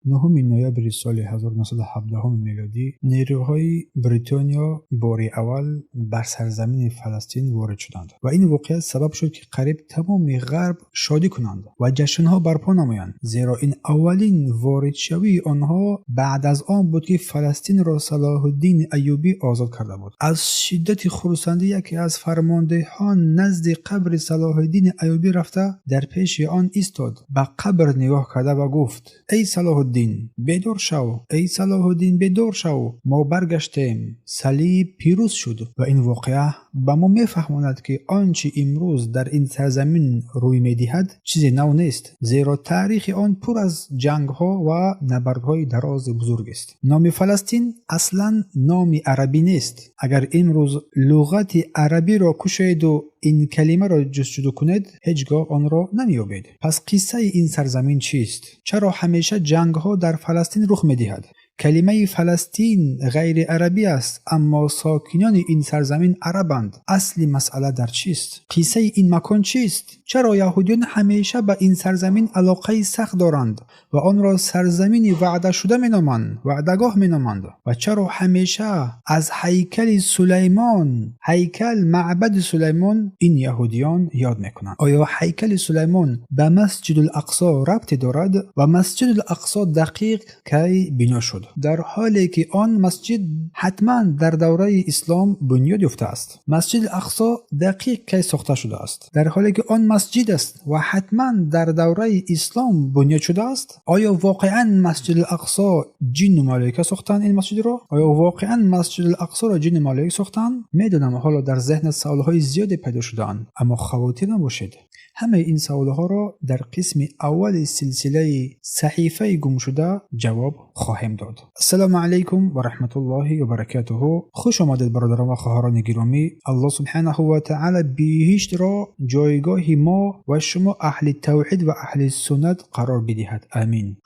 9 نوامبر سال 1917 میلادی نیروهای بریتانیا بار اول بر سرزمین فلسطین وارد شدند و این واقعیت سبب شد که قریب تمام غرب شادی کنند و جشن‌ها برپا نمایند، زیرا این اولین وارد شوی آنها بعد از آن بود که فلسطین را صلاح الدین ایوبی آزاد کرده بود. از شدت خرسندی یکی از فرماندهان نزد قبر صلاح الدین ایوبی رفته در پیش آن ایستاد، به قبر نگاه کرده و گفت: ای صلاح الدین بیدار شو، ای صلاح الدین بیدار شو، ما برگشتیم، صلیب پیروز شد. و این واقعه به ما میفهماند که آنچه امروز در این سرزمین روی میدهد چیزی نو نیست، زیرا تاریخ آن پر از جنگ ها و نبردهای دراز بزرگ است. نام فلسطین اصلا نام عربی نیست. اگر امروز لغت عربی را کشید و این کلمه را جستجو کنید هیچگاه آن را نمیابید. پس قصه این سرزمین چیست؟ چرا همیشه جنگ ها در فلسطین رخ میدهد؟ کلمه فلسطین غیر عربی است اما ساکنان این سرزمین عربند. اصلی مسئله در چیست؟ قصه این مکان چیست؟ چرا یهودیان همیشه به این سرزمین علاقه سخت دارند و آن را سرزمین وعده شده مینامند، وعدگاه مینامند؟ و چرا همیشه از هیکل سلیمان، هیکل معبد سلیمان این یهودیان یاد میکنند؟ آیا هیکل سلیمان به مسجد الاقصی ربط دارد و مسجد الاقصی دقیق کی بنا شد، در حالی که آن مسجد حتما در دوره اسلام بنیاد یافته است؟ مسجد الاقصی دقیق کی ساخته شده است، در حالی که آن مسجد است و حتما در دوره اسلام بنیاد شده است؟ آیا واقعا مسجد الاقصی جن و ملائکه ساختن این مسجد را؟ آیا واقعا مسجد الاقصی را جن و ملائکه ساختن؟ میدونم حالا در ذهن سوالهای زیادی پیدا شده‌اند، اما خواطر نباشید. همه این سوالها را در قسم اول سلسله صحیفه گم شده جواب خواهیم داد. السلام علیکم و رحمت الله و برکاته. خوش آمدید برادران و خواهران گرامی. الله سبحانه و تعالی بهشت را جایگاه ما و شما اهل توحید و اهل سنت قرار بدهد. آمین.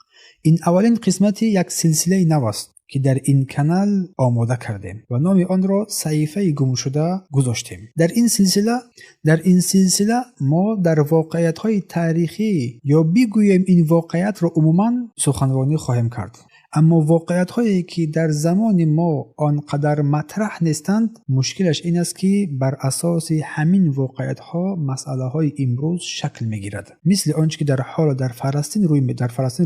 این اولین قسمت یک سلسله نو است که در این کانال آماده کردیم و نام آن را صحیفه گم شده گذاشتیم. در این سلسله ما در واقعیت‌های تاریخی یا بگوییم این واقعیت را عموماً سخنرانی خواهیم کرد. اما واقعیت‌هایی که در زمان ما آنقدر مطرح نیستند، مشکلش این است که بر اساس همین واقعیت‌ها مسئله‌های امروز شکل می‌گیرد، مثل آنچه که در حال در فلسطین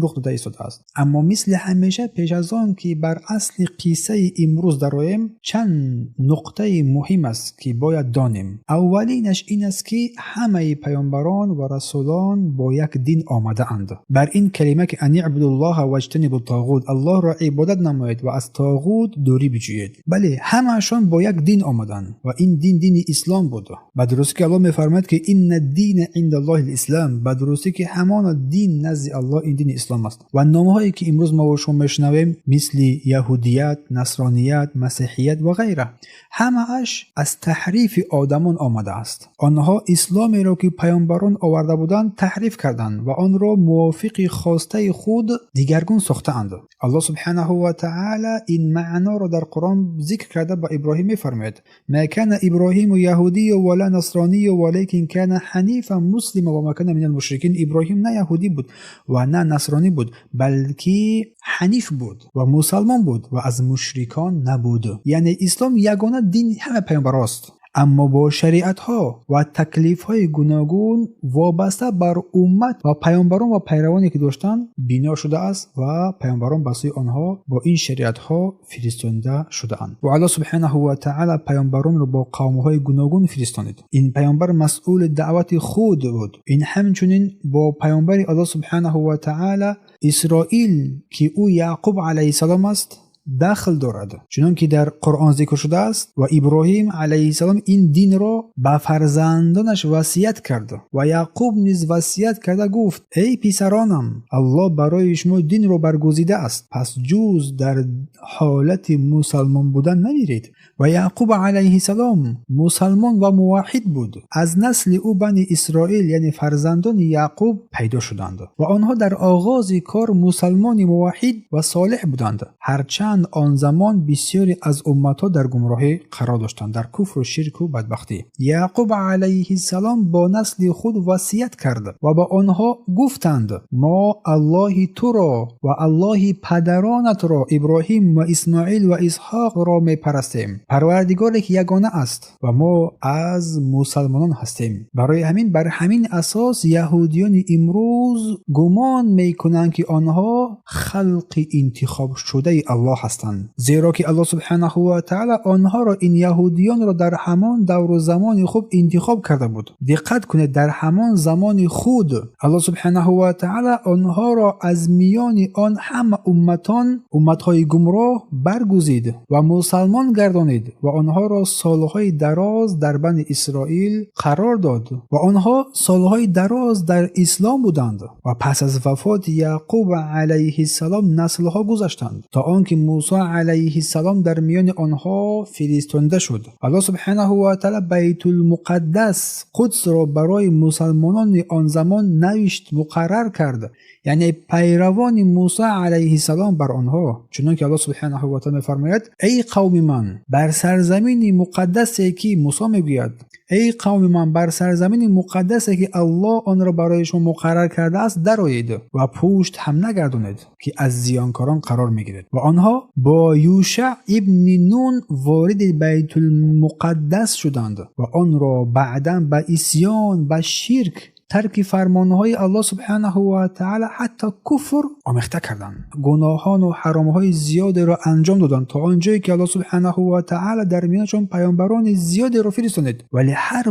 رخ داده ایستاده است. اما مثل همیشه پیش از آن که بر اصل قصه امروز درآییم، چند نقطه مهم است که باید دانیم. اولینش این است که همه پیامبران و رسولان با یک دین آمده اند. بر این کلمه که ان اعبدوا الله واجتنبوا الطاغوت، الله را عبادت نمایید و از طاغوت دوری بجویید. بله، همه‌شان با یک دین آمدند و این دین اسلام بود. به درستی که الله می‌فرماید که ان الدین عند الله الاسلام، به درستی که همان دین نزد الله این دین اسلام است. و نامه‌هایی که امروز ما و شما میشنویم مثل یهودیت، نصرانیت، مسیحیت و غیره، همه‌اش از تحریف آدمان آمده است. آنها اسلامی را که پیامبران آورده بودند تحریف کردند و آن را موافق خواسته خود دیگرگون ساختند. الله سبحانه و تعالی این معنا را در قرآن ذکر کرده به ابراهیم می‌فرماید: ما کان ابراهیم یهودی ولا نصرانی ولکن کان حنیفا مسلما و ما کان من المشرکین. ابراهیم نه یهودی بود و نه نصرانی بود، بلکه حنیف بود و مسلمان بود و از مشرکان نبود. یعنی اسلام یگانه دین همه پیامبراست، اما با شریعت‌ها و تکلیف‌های گوناگون وابسته بر امت و پیامبران و پیروانی که داشتند بنا شده است و پیامبران به سوی آنها با این شریعت‌ها فرستاده شده‌اند. و الله سبحانه و تعالی پیامبران را با قوم‌های گوناگون فرستانید. این پیامبر مسئول دعوت خود بود. این همچنین با پیامبر الله سبحانه و تعالی اسرائیل که او یعقوب علیه السلام است دخل دارد، چون که در قرآن ذکر شده است و ابراهیم علیه السلام این دین را به فرزندانش وصیت کرد و یعقوب نیز وصیت کرده گفت: ای پسرانم، الله برای شما دین را برگزیده است، پس جز در حالت مسلمان بودن نمیرید. و یعقوب علیه السلام مسلمان و موحد بود. از نسل او بنی اسرائیل یعنی فرزندان یعقوب پیدا شدند و آنها در آغاز کار مسلمان موحد و صالح بودند، هرچند هرچند آن زمان بسیاری از امتها در گمراهی قرار داشتند، در کفر و شرک و بدبختی. یعقوب علیه السلام با نسل خود وصیت کرد و با آنها گفتند: ما الله تو را و الله پدرانت را ابراهیم و اسماعیل و اسحاق را می پرستیم، پروردگاری که یگانه است و ما از مسلمانان هستیم. برای همین بر همین اساس یهودیان امروز گمان می کنند که آنها خلق انتخاب شده الله هستند، زیرا که الله سبحانه و تعالی آنها را، این یهودیان را، در همان دور و زمان خوب انتخاب کرده بود. دقت کنید، در همان زمان خود الله سبحانه و تعالی آنها را از میان آن همه امتهای گمراه برگزید و مسلمان گردانید و آنها را سالهای دراز در بنی اسرائیل قرار داد و آنها سالهای دراز در اسلام بودند و پس از وفات یعقوب علیه السلام نسلها گذشتند تا آنکه موسی علیه السلام در میان آنها فرستاده شد. الله سبحانه و تعالی بیت المقدس قدس را برای مسلمانان آن زمان نوشت، مقرر کرد، یعنی پیروان موسی علیه السلام بر آنها، چنانکه الله سبحانه و تعالی می‌فرماید: ای قوم من، بر سرزمین مقدسی که موسی میگوید ای قوم من، بر سرزمین مقدسی که الله آن را برای شما مقرر کرده است درآیید و پشت هم نگردانید که از زیانکاران قرار میگیرید. و آنها با یوشع ابن نون وارد بیت المقدس شدند و آن را بعداً به عصیان، به شرک، ترک فرمانهای الله سبحانه و تعالی، حتی کفر آمیخته کردند. گناهان و حرامهای زیادی را انجام دادند تا آنجایی که الله سبحانه و تعالی در میانشان پیامبران زیادی را فرستاد، ولی هر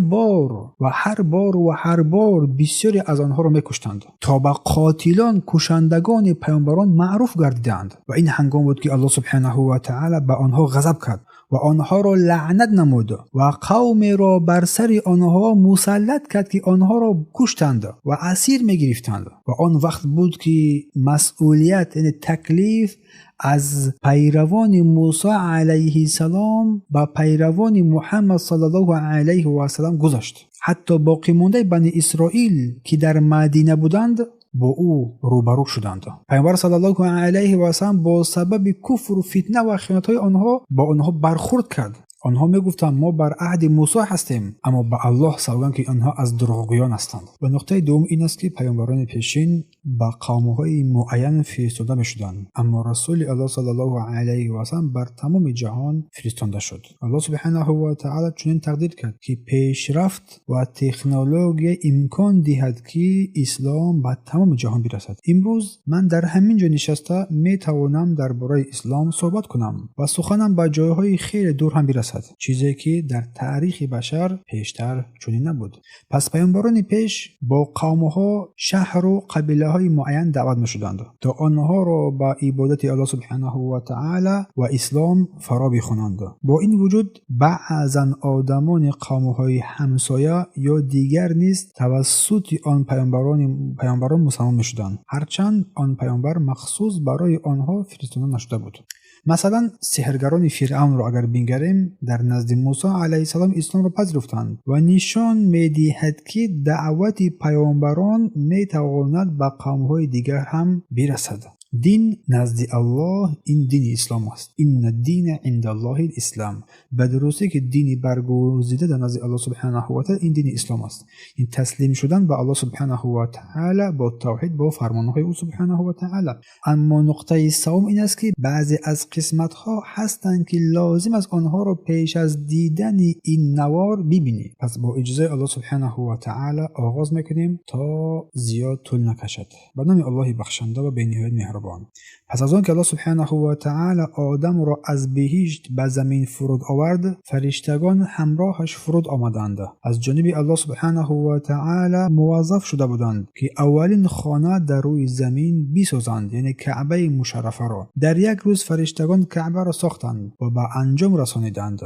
بار بسیاری از آنها را میکشتند تا به قاتلان، کشندگان پیامبران معروف گردیدند. و این هنگام بود که الله سبحانه و تعالی به آنها غضب کرد و آنها را لعنت نمود و قوم را بر سر آنها مسلط کرد که آنها را کشتند و اسیر می‌گرفتند. و آن وقت بود که مسئولیت، یعنی تکلیف، از پیروان موسی علیه السلام به پیروان محمد صلی الله علیه و سلم گذشت. حتی باقی مانده بنی اسرائیل که در مدینه بودند با او روبرو شدند. پیامبر صلی الله علیه و سلم با سبب کفر و فتنه و خیانت‌های آنها با آنها برخورد کرد. آنها میگفتند ما بر عهد موسی هستیم، اما به الله سوگند که آنها از دروغگویان هستند. و نقطه دوم این است که پیامبران پیشین به قوم‌های معین فرستاده می‌شدند، اما رسول الله صلی الله علیه و سلم بر تمام جهان فرستاده شد. الله سبحانه و تعالی چنین تقدیر کرد که پیشرفت و تکنولوژی امکان دهد که اسلام به تمام جهان برسد. امروز من در همین جا نشسته میتوانم درباره اسلام صحبت کنم و سخنم به جایهای خیلی دور هم برسد، چیزی که در تاریخ بشر پیشتر چنین نبود. پس پیامبران پیش با قوم‌ها، شهر و قبیله‌های معین دعوت می‌شدند تا آنها را به عبادت الله سبحانه و تعالی و اسلام فرا بخوانند. با این وجود بعضن آدمان قوم‌های همسایه یا دیگر نیز توسط آن پیامبران مسلمان می‌شدند، هرچند آن پیامبر مخصوص برای آنها فرستاده نشده بود. مثلا سحرگران فرعون را اگر بنگریم، در نزد موسی علیه السلام اسلام را پذیرفتند و نشان می‌دهد که دعوت پیامبران می‌تواند به قوم‌های دیگر هم برسد. دین نزد الله این دین اسلام است. این الدین عند الله الاسلام. به درستی که دینی برگزیده در نزد الله سبحانه و تعالی این دین اسلام است. این تسلیم شدن به الله سبحانه و تعالی با توحید، با فرمانهای او سبحانه و تعالی. اما نقطه سوم این است که بعضی از قسمت‌ها هستند که لازم است آنها را پیش از دیدن این نوار ببینی. پس با اجازه الله سبحانه و تعالی آغاز میکنیم تا زیاد طول نکشد. به نام الله بخشنده و بی‌نهایت مهربان. پس از آن که الله سبحانه و تعالی آدم را از بهشت به زمین فرود آورد، فرشتگان همراهش فرود آمدند. از جانب الله سبحانه و تعالی موظف شده بودند که اولین خانه در روی زمین بسازند، یعنی کعبه مشرفه را. در یک روز فرشتگان کعبه را ساختند و به انجام رسانیدند.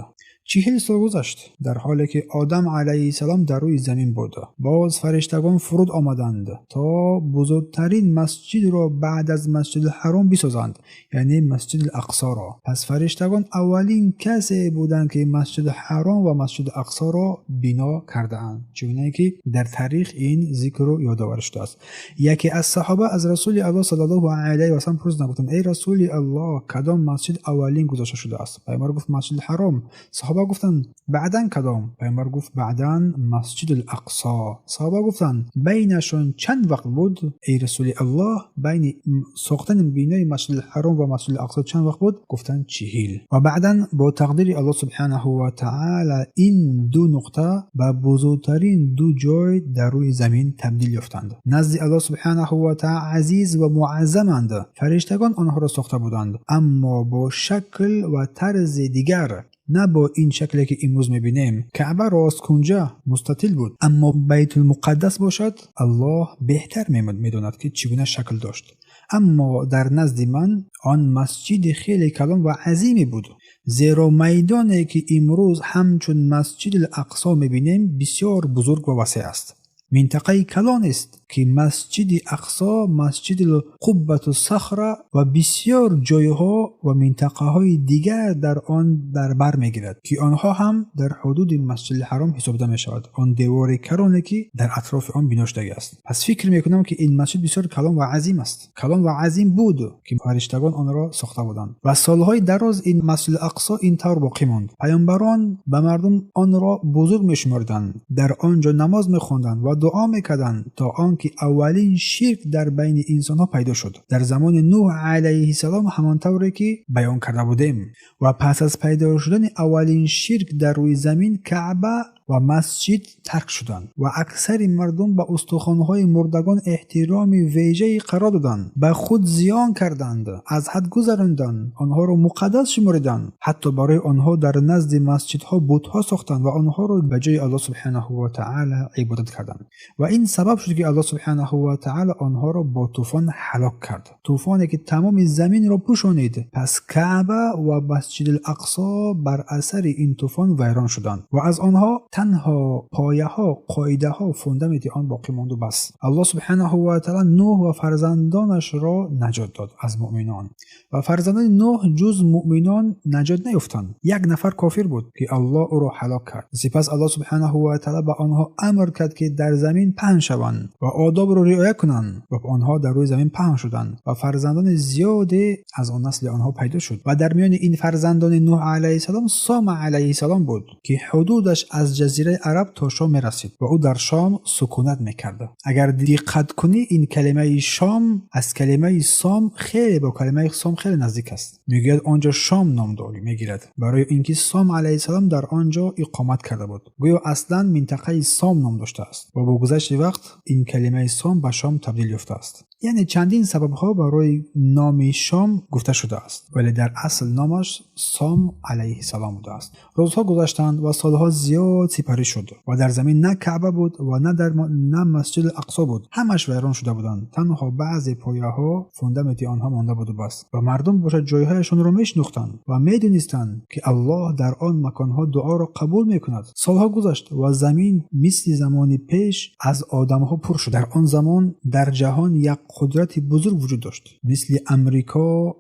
40 سال گذشت در حالی که آدم علیه السلام در روی زمین بود. باز فرشتگان فرود آمدند تا بزرگترین مسجد را بعد از مسجد الحرام بسازند، یعنی مسجد الاقصی را. پس فرشتگان اولین کسی بودند که مسجد الحرام و مسجد الاقصی را بنا کردند، چون که در تاریخ این ذکر رو یادآور شده است. یکی از صحابه از رسول الله صلی الله علیه و سلم پرسیدند، گفتند ای رسول الله کدام مسجد اولین گذاشته شده است؟ پیامبر گفت مسجد الحرام. صحابه گفتند بعداً کدام؟ پیامبر گفت بعداً مسجد الاقصی. صحابه گفتند بینشون چند وقت بود ای رسول الله؟ بین ساختن بنای مسجد الحرام و مسجد الاقصی چند وقت بود؟ گفتند 40. و بعداً با تقدیر الله سبحانه و تعالی این دو نقطه به بزرگترین دو جای در روی زمین تبدیل یافتند. نزد الله سبحانه و تعالی عزیز و معظمند. فرشتگان آنها را ساخته بودند، اما با شکل و طرز دیگر، نه با این شکلی که امروز میبینیم. کعبه راست کنجا مستطیل بود، اما بیت المقدس باشد الله بهتر میدوند که چگونه شکل داشت. اما در نزد من آن مسجد خیلی کلان و عظیمی بود، زیرا میدانی که امروز همچون مسجد الاقصی میبینیم بسیار بزرگ و وسیع است. منطقه کلان است که مسجد اقصی، مسجد القبة الصخره و بسیار جایها و منطقه های دیگر در آن در بر میگیرد که آنها هم در حدود مسجد الحرام حسابیده می شود، آن دیوار کرانی که در اطراف آن بنا شده است. پس فکر میکنم که این مسجد بسیار کلان و عظیم است، کلان و عظیم بود که فرشتگان آن را ساخته بودند و سالهای دراز این مسجد الاقصی این طور باقی ماند. پیامبران به مردم آن را بزرگ میشمردند، در آنجا نماز میخواندند و دعا میکردند تا آنکه اولین شرک در بین انسانها پیدا شد در زمان نوح علیه السلام، همانطوری که بیان کرده بودیم. و پس از پیدا شدن اولین شرک در روی زمین، کعبه و مسجد ترک شدند و اکثر مردم به استخوان‌های مردگان احترام ویژه‌ای قرار دادند، به خود زیان کردند، از حد گذراندند، آنها را مقدس شمردند، حتی برای آنها در نزد مسجدها بت‌ها ساختند و آنها را به جای الله سبحانه و تعالی عبادت کردند. و این سبب شد که الله سبحانه و تعالی آنها را با طوفان هلاک کرد، طوفانی که تمام زمین را پوشانید. پس کعبه و مسجد الاقصی بر اثر این طوفان ویران شدند و از آنها تنها پایه ها، قاعده ها، فوندامنت آن باقی ماند و بس. الله سبحانه و تعالی نوح و فرزندانش را نجات داد از مؤمنان و فرزندان نوح جز مؤمنان نجات نیافتند. یک نفر کافر بود که الله او را هلاک کرد. سپس الله سبحانه و تعالی به آنها امر کرد که در زمین پهن شوند و آداب را رعایت کنند و آنها در روی زمین پهن شدند و فرزندان زیادی از آن نسل آنها پیدا شد. و در میان این فرزندان نوح علیه السلام سام علیه السلام بود که حدودش از جزیره عرب تا شام میرسید و او در شام سکونت میکرد. اگر دقت کنی این کلمه شام از کلمه سام خیلی با کلمه سام خیلی نزدیک است. میگوید آنجا شام نام داری میگیرد برای اینکه سام علیه السلام در آنجا اقامت کرده بود، گویا اصلا منطقه سام نام داشته است و با گذشت وقت این کلمه سام به شام تبدیل یافته است. یعنی چندین سبب ها برای نام شام گفته شده است، ولی در اصل نامش سام علیه السلام بوده است. روزها گذشتند و سالها زیاد سپری شد و در زمین نه کعبه بود و نه مسجد الاقصی بود، همش ویران شده بودند. تنها بعضی پایه ها، فوندامنت آنها مانده بود و بس. و مردم باشد جایهایشان را میشناختند و میدونستند که الله در آن مکانها دعا را قبول میکند. سالها گذشت و زمین مثل زمانی پیش از آدمها پر شد. در آن زمان در جهان یک قدرت بزرگ وجود داشت، مثل امریکا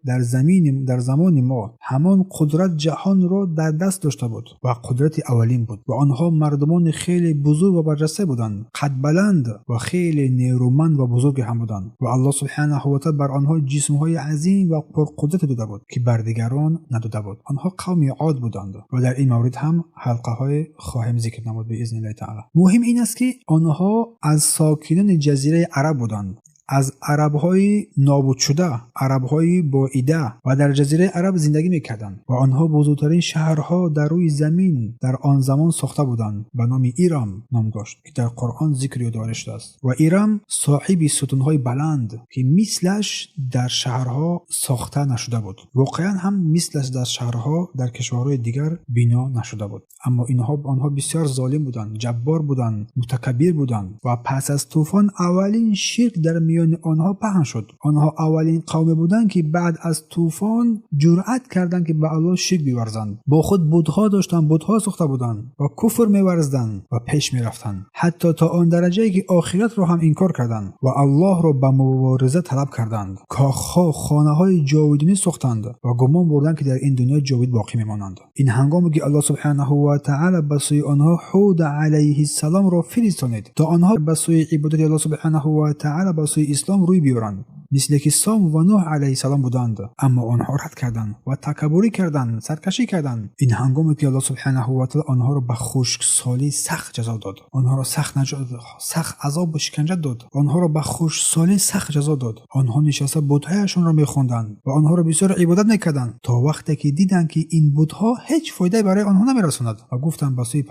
در زمان ما همان قدرت جهان را در دست داشته بود و قدرت اولین بود و آنها مردمان خیلی بزرگ و برجسته بودند، قد بلند و خیلی نیرومند و بزرگ هم بودند و الله سبحانه و تعالی بر آنها جسمهای عظیم و پرقدرت داده بود که بر دیگران نداده بود. آنها قوم عاد بودند و در این مورد هم حلقه های خواهیم ذکر نمود باذن الله تعالی. مهم این است که آنها از ساکنان جزیره عرب بودند، از عرب‌های نابود شده، عرب‌های با ایده و در جزیره عرب زندگی می‌کردند و آنها بزرگترین شهرها در روی زمین در آن زمان ساخته بودند. به نام ایرام نام داشت که در قرآن ذکر یادآور شده است و ایرام صاحب ستون‌های بلند که مثلش در شهرها ساخته نشده بود. واقعا هم مثلش در شهرها در کشورهای دیگر بنا نشده بود. اما آنها بسیار ظالم بودند، جبار بودند، متکبر بودند و پس از طوفان اولین شرک در میان آنها پهن شد. آنها اولین قومی بودند که بعد از طوفان جرأت کردند که به الله شرک بیورزند. با خود بت‌ها داشتند، بت‌ها ساخته بودند و کفر می‌ورزیدند و پیش می‌رفتند، حتی تا آن درجه‌ای که آخرت را هم انکار کردند و الله را به مبارزه طلب کردند. کاخ‌ها، خانه‌های جاودانی ساختند و گمان بردند که در این دنیا جاوید باقی می‌مانند. این هنگامی که الله سبحانه و تعالی به سوی آنها هود علیه السلام را فرستانید تا آنها به سوی عبادت الله سبحانه و تعالی به سوی اسلام روی بیاورند، مثل که سام و نوح علیه السلام بودند، اما آنها رد کردند و تکبری کردند، سرکشی کردند. این هنگامی که الله سبحانه و تعالی آنها را به خشکسالی سخت جزا داد، آنها را سخت عذاب و شکنجه داد، آنها را به خشکسالی سخت جزا داد. آنها نشسته بت‌هایشان را می‌خواندند و آنها را بسیار عبادت می‌کردند تا وقتی که دیدند که این بت‌ها هیچ فایده برای آنها نمی‌رساند و گفتند به سوی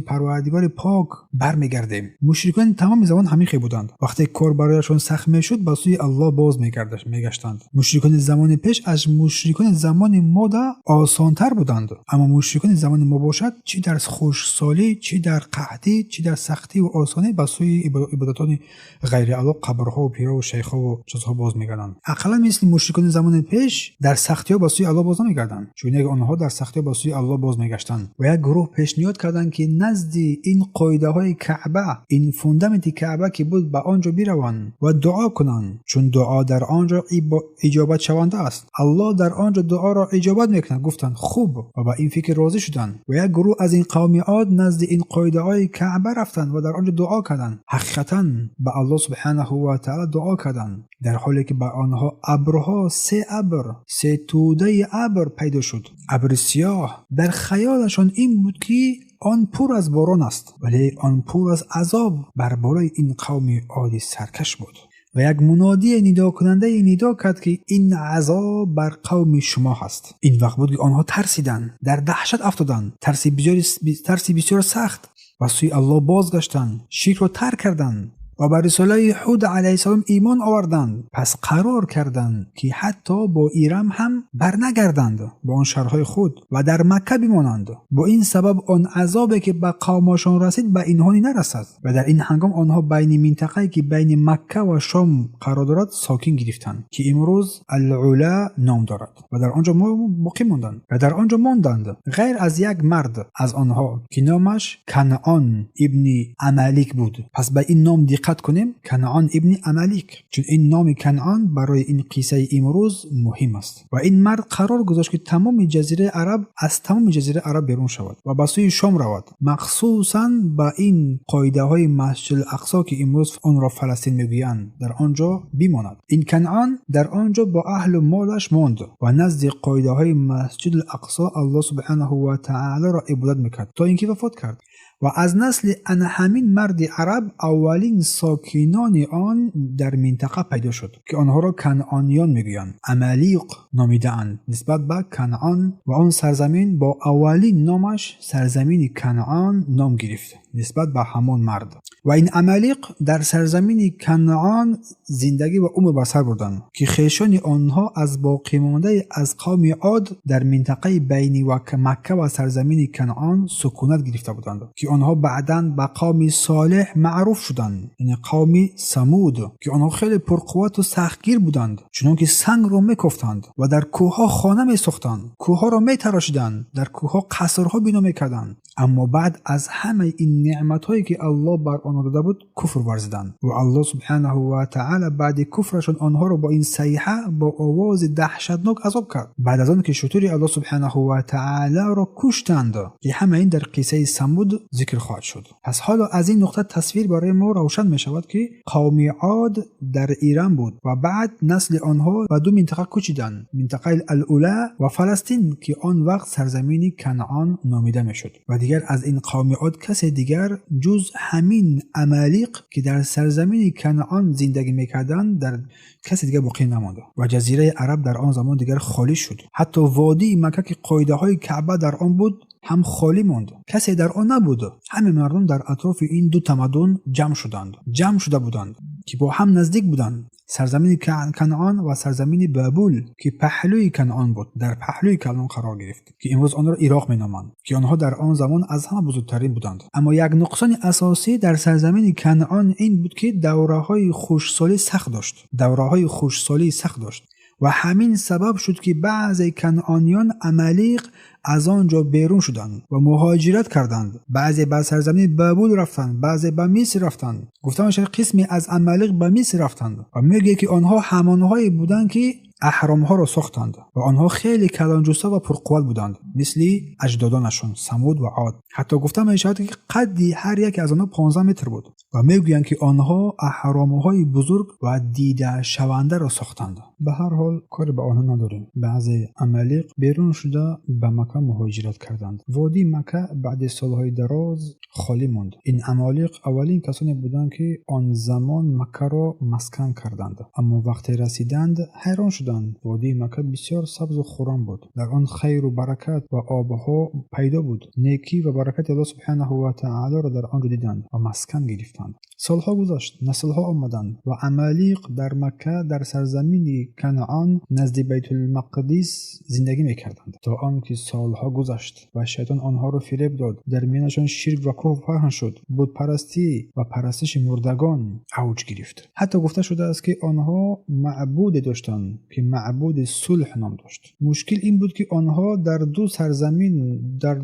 پروردگار پاک برمیگردیم. مشرکان تمام زمان همین بودند. وقتی کار برایشان سخت میشد به سوی الله باز میگشتند. مشرکان زمان پیش از مشرکان زمان ما آسان‌تر بودند، اما مشرکان زمان ما باشد چی در خشکسالی، چی در قحطی، چی در سختی و آسانی به سوی عبادتان غیر الله، قبرها و پیرها و شیخها و چیزها باز میگردند. اقلا مثل مشرکان زمان پیش در سختی‌ها به سوی الله باز نمیگردند، چون آنها در سختی‌ها به سوی الله باز میگشتند و یک گروه پیشنهاد کردند که نزد این قاعده‌های کعبه، این فوندامنت کعبه که بود، به آنجا بروند و دعا کنند، چون دعا در آنجا اجابت شونده است. الله در آنجا دعا را اجابت میکند. گفتند خوب و با این فکر راضی شدند و یک گروه از این قوم عاد نزد این قاعده‌های کعبه رفتند و در آنجا دعا کردند. حقیقتاً به الله سبحانه و تعالی دعا کردند، در حالی که به آنها ابرها، سه توده ابر پیدا شد. ابر سیاه. در خیالشان این بود که آن پر از باران است، ولی آن پر از عذاب بر بالای این قوم عادی سرکش بود. و یک منادی ندا کننده ندا کرد که این عذاب بر قوم شما هست. این وقت بود که آنها ترسیدند، در دهشت افتادند، ترسی بسیار سخت و سوی الله بازگشتند، شرک را ترک کردند و بر رساله هود علیه السلام ایمان آوردند. پس قرار کردند که حتی با ایرم هم برنگردند با آن شهرهای خود و در مکه بمانند. با این سبب آن عذابی که به قومشان رسید به اینها نرسد و در این هنگام آنها بین منطقه‌ای که بین مکه و شام قرار دارد ساکن گرفتند که امروز العلا نام دارد و در آنجا باقی ماندند غیر از یک مرد از آنها که نامش کنعان ابن عملیک بود. پس به این نام کنیم، کنعان ابن عملیک، چون این نام کنعان برای این قصه امروز مهم است. و این مرد قرار گذاشت که تمام جزیره عرب بیرون شود و به سوی شام رود، مخصوصاً با این قاعده های مسجد الاقصی که امروز آن را فلسطین میگویند در آنجا بماند. این کنعان در آنجا با اهل و مالش ماند و نزد قاعده های مسجد الاقصی الله سبحانه و تعالی را عبادت میکرد تا اینکه وفات کرد. و از نسل همین مرد عرب اولین ساکنان آن در منطقه پیدا شد که آنها را کنعانیان میگویند. عملیق نامیده‌اند نسبت به کنعان و آن سرزمین با اولین نامش سرزمین کنعان نام گرفت نسبت به همان مرد. و این عملیق در سرزمین کنعان زندگی و عمر بسر بردند که خویشان آنها از باقی مانده از قوم عاد در منطقه بین مکه و سرزمین کنعان سکونت گرفته بودند که آنها بعداً به قوم صالح معروف شدند، یعنی قوم ثمود، که آنها خیلی پرقوت و سختگیر بودند، چنانکه سنگ را می‌کفتند و در کوه‌ها خانه می‌ساختند، کوه‌ها را می‌تراشیدند، در کوه‌ها قصرها بنا می‌کردند. اما بعد از همه این نعمت‌هایی که الله بر آنها داده بود کفر ورزیدند و الله سبحانه و تعالی بعد کفرشان آنها را با این صیحه با آواز دهشتناک عذاب کرد. بعد از آن که شطور الله سبحانه و تعالی را کشتند که همه این در قصه ثمود ذکر خواهد شد. پس حالا از این نقطه تصویر برای ما روشن می شود که قوم عاد در ایران بود و بعد نسل آنها به دو منطقه کوچیدند، منطقه العلا و فلسطین که آن وقت سرزمین کنعان نامیده می شد. و دیگر از این قوم عاد کسی دیگر جز همین عملیق که در سرزمین کنعان زندگی میکردند در کسی دیگر باقی نمانده و جزیره عرب در آن زمان دیگر خالی شد. حتی وادی مکه که قاعده های کعبه در آن بود هم خالی ماند، کسی در آن نبود. همه مردم در اطراف این دو تمدن جمع شده بودند که با هم نزدیک بودند. سرزمین کنعان و سرزمین بابل که پهلوی کنعان بود، در پهلوی کنعان قرار گرفت که امروز آن را عراق می‌نامند، که آنها در آن زمان از همه بزرگترین بودند. اما یک نقصان اساسی در سرزمین کنعان این بود که دوره‌های خشکسالی سخت داشت و همین سبب شد که بعضی کنعانیان عملیق از آنجا بیرون شدند و مهاجرت کردند. بعضی به سرزمین بابل رفتند، بعضی به مصر رفتند. گفتم قسمی از عملیق به مصر رفتند و میگه که آنها همانهایی بودند که اهرام‌ها را ساختند و آنها خیلی کلانجوسته و پرقوت بودند، مثل اجدادانشان ثمود و عاد. حتی گفتم میشود که قدی هر یک از آنها 15 متر بود و میگویند که آنها اهرام‌های بزرگ و دیده شونده را ساختند. به هر حال کاری به آنها نداریم. بعضی عملیق بیرون شده به مکه مهاجرت کردند. وادی مکه بعد سالهای دراز خالی ماند. این عملیق اولین کسانی بودند که آن زمان مکه را مسکن کردند، اما وقتی رسیدند حیران شدند. وادی مکه بسیار سبز و خرم بود. در آن خیر و برکت و آبها پیدا بود. نیکی و برکت الله سبحانه و تعالی را در آن دیدند و مسکن گرفتند. سالها گذشت، نسلها آمدند و عملیق در مکه در سرزمین کنعان نزد بیت المقدس زندگی میکردند تا آنکه سالها گذشت و شیطان آنها را فریب داد. در میانشان شرک و کفر پنهان شد. بت پرستی و پرستش مردگان اوج گرفت. حتی گفته شده است که آنها معبود داشتند که معبود صلح نام داشت. مشکل این بود که آنها در دو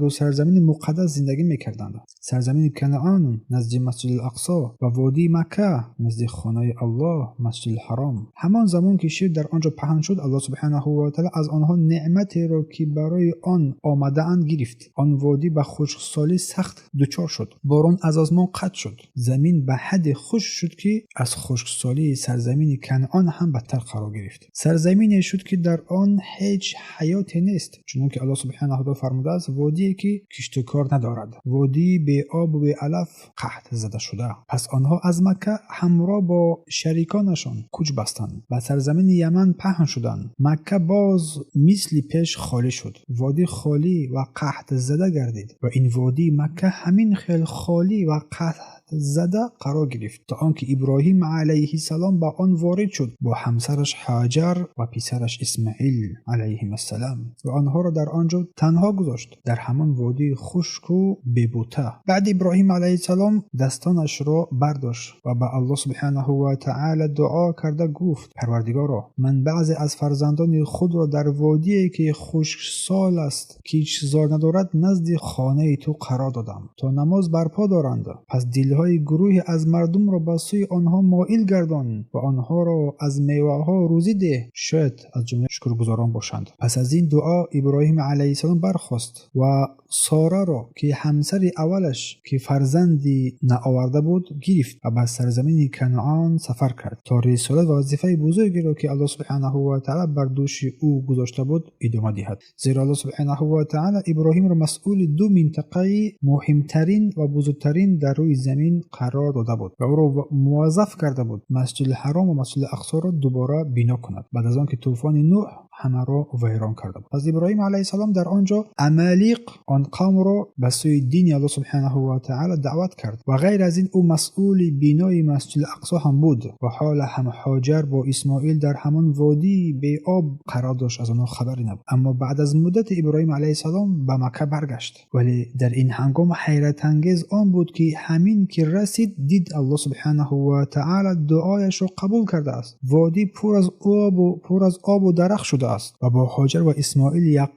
سرزمین مقدس زندگی میکردند. سرزمین کنعان نزد مسجد الاقصی و وادی مکه نزد خانه الله مسجد الحرام. همان زمان که شرک در آنجا پهن شد، الله سبحانه و تعالی از آنها نعمتی را که برای آن آمده اند گرفت. آن وادی به خشکسالی سخت دچار شد. باران از آسمان قطع شد. زمین به حد خشک شد که از خشکسالی سرزمین کنعان هم بدتر قرار گرفت. سرزمینی شد که در آن هیچ حیاتی نیست، چون که الله سبحانه و تعالی فرموده است وادی که کشت و کار ندارد، وادی به آب و به علف قحط زده شده. پس آنها از مکه همراه با شریکانشان کوچ بستند، به سرزمین یمن پهن شدند. مکه باز مثل پیش خالی شد. وادی خالی و قحط زده گردید و این وادی مکه همین خیل خالی و قحط زده قرار گرفت تا آنکه ابراهیم علیه السلام با آن وارد شد با همسرش هاجر و پسرش اسماعیل علیهم السلام و آنها را در آنجا تنها گذاشت در همان وادی خشک و بی‌بوته. بعد ابراهیم علیه السلام دستانش را برداشت و به الله سبحانه و تعالی دعا کرده گفت پروردگارا، من بعضی از فرزندان خود را در وادی که خشک سال است که هیچ زار ندارد نزد خانه تو قرار دادم تا نماز برپا دارند. پس های گروهی از مردم را به سوی آنها مائل گردان و آنها را از میوه ها روزی ده، شاید از جمله شکرگزاران باشند. پس از این دعا ابراهیم علیه السلام برخاست و ساره را که همسر اولش که فرزندی نآورده بود گرفت و به سرزمین کنعان سفر کرد تا رسالت و وظیفه بزرگی را که الله سبحانه و تعالی بر دوش او گذاشته بود ادامه دهد. زیرا الله سبحانه و تعالی ابراهیم را مسئول دو منطقه مهمترین و بزرگترین در روی زمین قرار داده بود و او را موظف کرده بود مسجد الحرام و مسجد الاقصی را دوباره بنا کند بعد از آنکه طوفان نوح همه را ویران کرده بود. پس ابراهیم علیه السلام در آنجا عملیق آن قوم را به سوی دین الله سبحانه و تعالی دعوت کرد و غیر از این او مسئول بینای مسجد الاقصی هم بود و حال هم هاجر با اسماعیل در همان وادی به آب قرار داشت، از آنها خبری نبود. اما بعد از مدت ابراهیم علیه السلام به مکه برگشت، ولی در این هنگام حیرت انگیز آن بود که همین که رسید دید الله سبحانه و تعالی دعایش را قبول کرده است. وادی پر از آب و درخت شده است و با هاجر و اسماعیل یک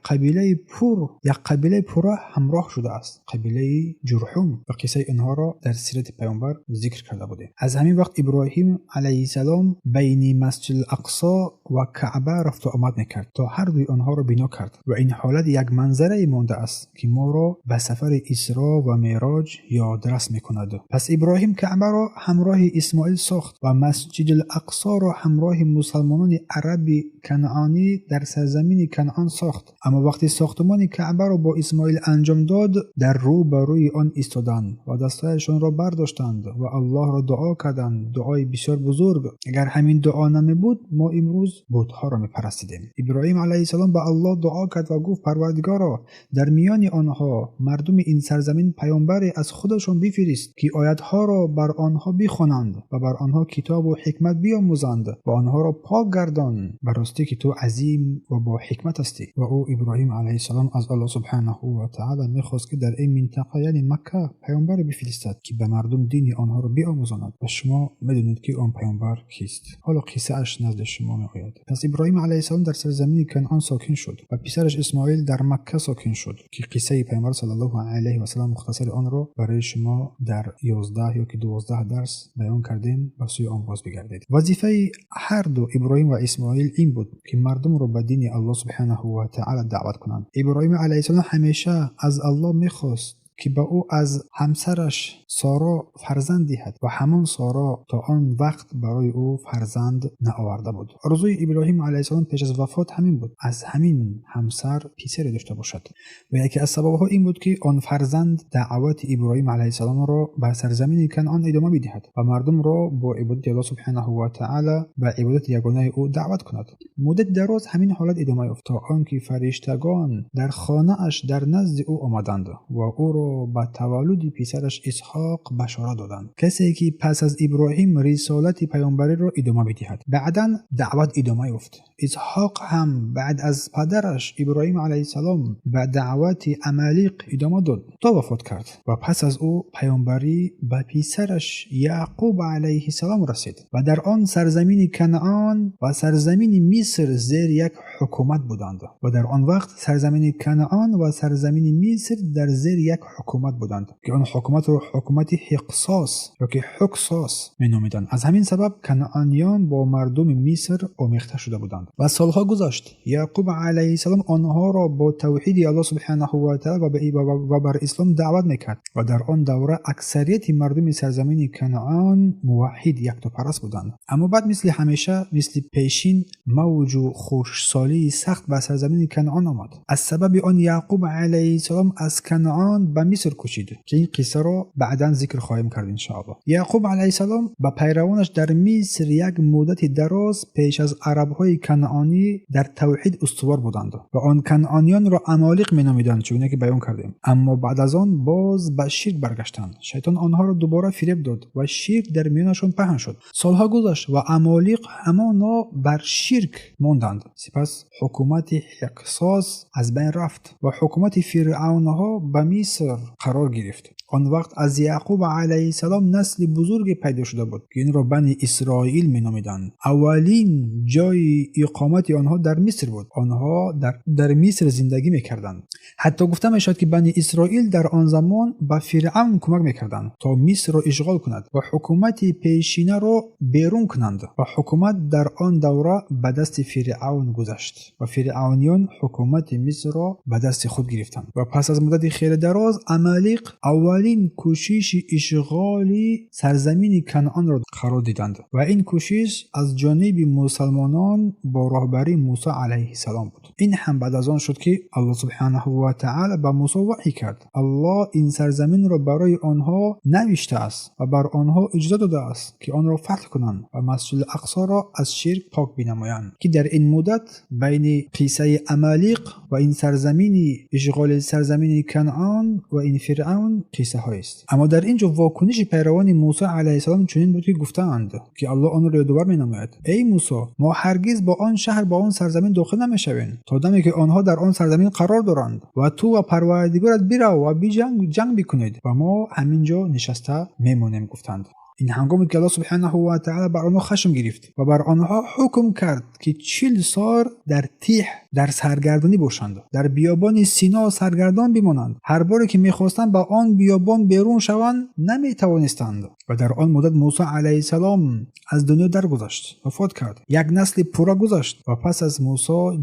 قبیله پر همراه شده است، قبیله جرحوم، و قصه اینها را در سیرت پیامبر ذکر کرده بودیم. از همین وقت ابراهیم علیه السلام بین مسجد الاقصی و کعبه رفت و آمد میکرد تا هر دوی آنها را بنا کرد و این حالت یک منظره مانده است که ما را به سفر اسراء و معراج یادرس میکند. پس ابراهیم کعبه را همراه اسماعیل ساخت و مسجد الاقصی را همراه مسلمانان عرب کنعانی در سرزمین کنعان ساخت. اما وقتی ساختمان کعبه را با اسماعیل انجام داد، در روبروی آن ایستادند و دستایشان را برداشتند و الله را دعا کردند، دعای بسیار بزرگ. اگر همین دعا نمی بود ما امروز بت‌ها را می‌پرستیدیم. ابراهیم علیه السلام به الله دعا کرد و گفت پروردگارا، در میان آنها مردم این سرزمین پیامبری از خودشون بفرست که آیات‌ها را بر آنها بخوانند و بر آنها کتاب و حکمت بیاموزند و آنها را پاک گردان. براستی که تو عظیم و با حکمت هستی. و او ابراهیم علیه السلام از الله سبحانه و تعالی می‌خواست که در این منطقه یعنی مکه پیامبر بفرستد که به مردم دین آنها را بیاموزاند. و شما می‌دونید که آن پیامبر کیست. حالا قصه اش نزد شما میآید. پس ابراهیم علیه السلام در سرزمین کنعان ساکن شد و پسرش اسماعیل در مکه ساکن شد که قصه پیامبر صلی الله علیه و سلم مختصر آن را برای شما در 11 یا که 12 درس بیان کردیم. به سوی آن باز بگردید. وظیفه هر دو ابراهیم و اسماعیل این بود که مردم را به دین الله سبحانه و تعالی دعوت کنند. ابراهیم علیه السلام همیشه از الله میخواست که به او از همسرش سارا فرزند دهد و همان سارا تا آن وقت برای او فرزند نآورده بود. آرزوی ابراهیم علیه السلام پیش از وفات همین بود، از همین همسر پسری داشته باشد. و یکی از سببها این بود که آن فرزند دعوت ابراهیم علیه السلام را به سرزمین کنعان ادامه بدهد و مردم را با عبادت الله سبحانه و تعالی به عبادت یگانه او دعوت کند. مدت دراز همین حالت ادامه یافت تا آنکه فرشتگان در خانه اش در نزد او آمدند و او را با تولد پسرش اسحاق بشارت دادند، کسی که پس از ابراهیم رسالت پیامبری را ادامه بدهد. بعداً دعوت ادامه یافت. اسحاق هم بعد از پدرش ابراهیم علیه السلام به دعوت عمالیق ادامه داد تا وفات کرد و پس از او پیامبری به پسرش یعقوب علیه السلام رسید و در آن سرزمین کنعان و سرزمین مصر زیر یک حکومت بودند و در آن وقت سرزمین کنعان و سرزمین مصر در زیر یک حکومت بودند که آن حکومت را حکومت حقصاص یا که حقصاص می‌نامیدند. از همین سبب کنعانیان با مردم مصر آمیخته شده بودند و سالها گذشت. یعقوب علیه السلام آنها را با توحید الله سبحانه و تعالی و بر اسلام دعوت میکرد و در آن دوره اکثریت مردم سرزمین کنعان موحد یکتاپرست بودند. اما بعد مثل همیشه مثل پیشین موج و خشکسالی سخت بر سرزمین کنعان آمد. از سبب آن یعقوب علیه السلام از کنعان به مصر کوشید که این قصه را بعداً ذکر خواهیم کرد ان شاء الله. یعقوب علیه السلام با پیروانش در مصر یک مدت دراز پیش از عرب‌های کنعانی در توحید استوار بودند و آن کنعانیان را عمالق می‌نامیدند چون که بیان کردیم. اما بعد از آن باز به شرک برگشتند. شیطان آنها را دوباره فریب داد و شرک در میانشان پهن شد. سالها گذشت و عمالق همانا بر شرک ماندند. سپس حکومت حقصاص از بین رفت و حکومت فرعونها به مصر قرار گرفت. آن وقت از یعقوب علیه السلام نسل بزرگ پیدا شده بود که این را بنی اسرائیل می‌نامیدند. اولین جای اقامت آنها در مصر بود. آنها در مصر زندگی می‌کردند. حتی گفته می‌شد که بنی اسرائیل در آن زمان به فرعون کمک می‌کردند تا مصر را اشغال کند و حکومت پیشینه را بیرون کنند و حکومت در آن دوره به دست فرعون گذشت و فرعونیان حکومت مصر را به دست خود گرفتند و پس از مدت خیلی دراز عمالق اولین کوشش اشغالی سرزمین کنعان را قرار دیدند و این کوشش از جانب مسلمانان با رهبری موسی علیه السلام بود. این هم بعد از آن شد که الله سبحانه و تعالی به موسی وحی کرد الله این سرزمین را برای آنها نوشته است و بر آنها اجازه داده است که آن را فتح کنند و مسجد الاقصی را از شرک پاک بنمایند که در این مدت بین قصه عمالق و این سرزمین اشغال سرزمین کنعان و این فرعون قصه های است. اما در اینجا واکنش پیروان موسی علیه السلام چنین بود که گفتند که الله آن را یادآور می‌نماید ای موسی ما هرگز با آن شهر با آن سرزمین داخل نمی‌شویم تا دمی که آنها در آن سرزمین قرار دارند و تو و پروردگارت برو و جنگ بکنید و ما همینجا نشسته میمونیم. گفتند این هنگامی که الله سبحانه و تعالی بر آنها خشم گرفت و بر آنها حکم کرد که 40 سال در تیه در سرگردانی باشند، در بیابان سینا سرگردان بمانند. هر باری که میخواستند با آن بیابان بیرون شوند نمیتوانستند. و در آن مدت موسی علیه السلام از دنیا درگذشت، وفات کرد. یک نسل پورا گذشت و پس از موسی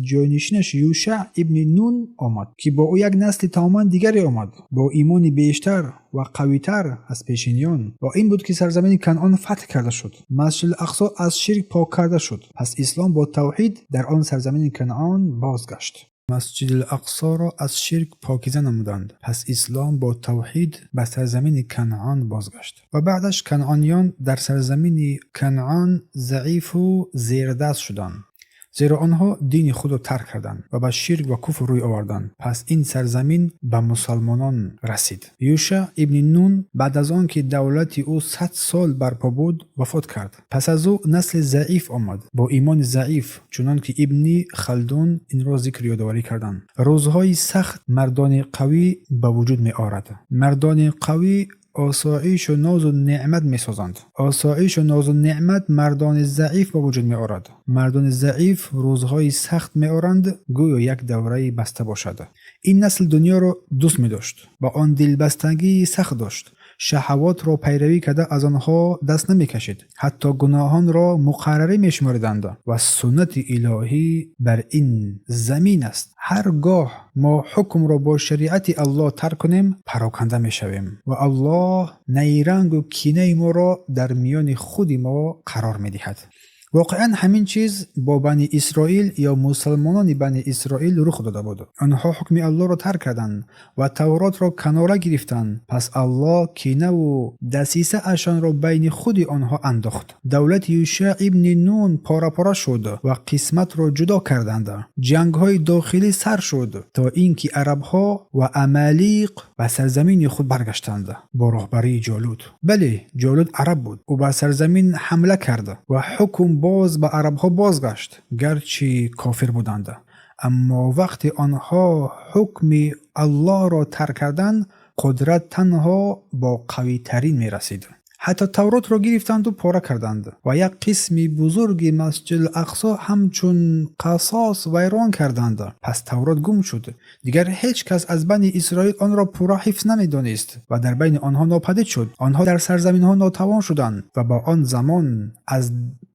جاینشینش یوشع ابن نون آمد که با او یک نسل تماما دیگری آمد با ایمان بیشتر و قویتر از پیشینیان. و این بود که سرزمین کنعان فتح کرده شد. مسجد الاقصی از شرک پاک کرده شد. پس اسلام با توحید در آن سرزمین کنعان بازگشت. مسجد الاقصی را از شرک پاکیزه نمودند. پس اسلام با توحید به سرزمین کنعان بازگشت. و بعدش کنعانیان در سرزمین کنعان ضعیف و زیردست شدند، زیرا آنها دین خود را ترک کردند و به شرک و کفر روی آوردند. پس این سرزمین به مسلمانان رسید. یوشع ابن نون بعد از آن که دولت او 100 سال برپا بود وفات کرد. پس از او نسل ضعیف آمد با ایمان ضعیف، چنان که ابن خلدون این را ذکر یادآوری کردند. روزهای سخت مردان قوی به وجود می آورد. مردان قوی آسایش و ناز و نعمت می سازند. آسایش و ناز و نعمت مردان ضعیف به وجود می آورد. مردان ضعیف روزهای سخت می آورند، گویا یک دوره بسته باشد. این نسل دنیا را دوست می داشت، با آن دلبستگی سخت داشت. شهوات را پیروی کرده از آنها دست نمی کشید. حتی گناهان را مقرری می شماردند. و سنت الهی بر این زمین است. هرگاه ما حکم را با شریعت الله ترک کنیم پراکنده می شویم و الله نیرنگ و کینه ما را در میان خود ما قرار می دهد. واقعا همین چیز با بنی اسرائیل یا مسلمانان بنی اسرائیل رخ داده بود. آنها حکم الله را ترک کردند و تورات را کناره گرفتند. پس الله کینه و دسیسه اشان را بین خود آنها انداخت. دولت یوشع ابن نون پاره پاره شد و قسمت را جدا کردند. جنگ های داخلی سر شد تا اینکه عرب ها و عمالیق به سرزمین خود برگشتند با رهبری جالوت. بله، جالوت عرب بود. او به سرزمین حمله کرد و حکم باز به عرب ها بازگشت، گرچه کافر بودند. اما وقتی آنها حکم الله را ترک کردند قدرت تنها با قوی ترین می رسید. حتی تورات را گرفتند و پاره کردند و یک قسم بزرگ مسجد الاقصی همچون قصاص ویران کردند. پس تورات گم شد. دیگر هیچ کس از بنی اسرائیل آن را پورا حفظ نمی‌دانست و در بین آنها ناپدید شد. آنها در سرزمین ها ناتوان شدند و با آن زمان از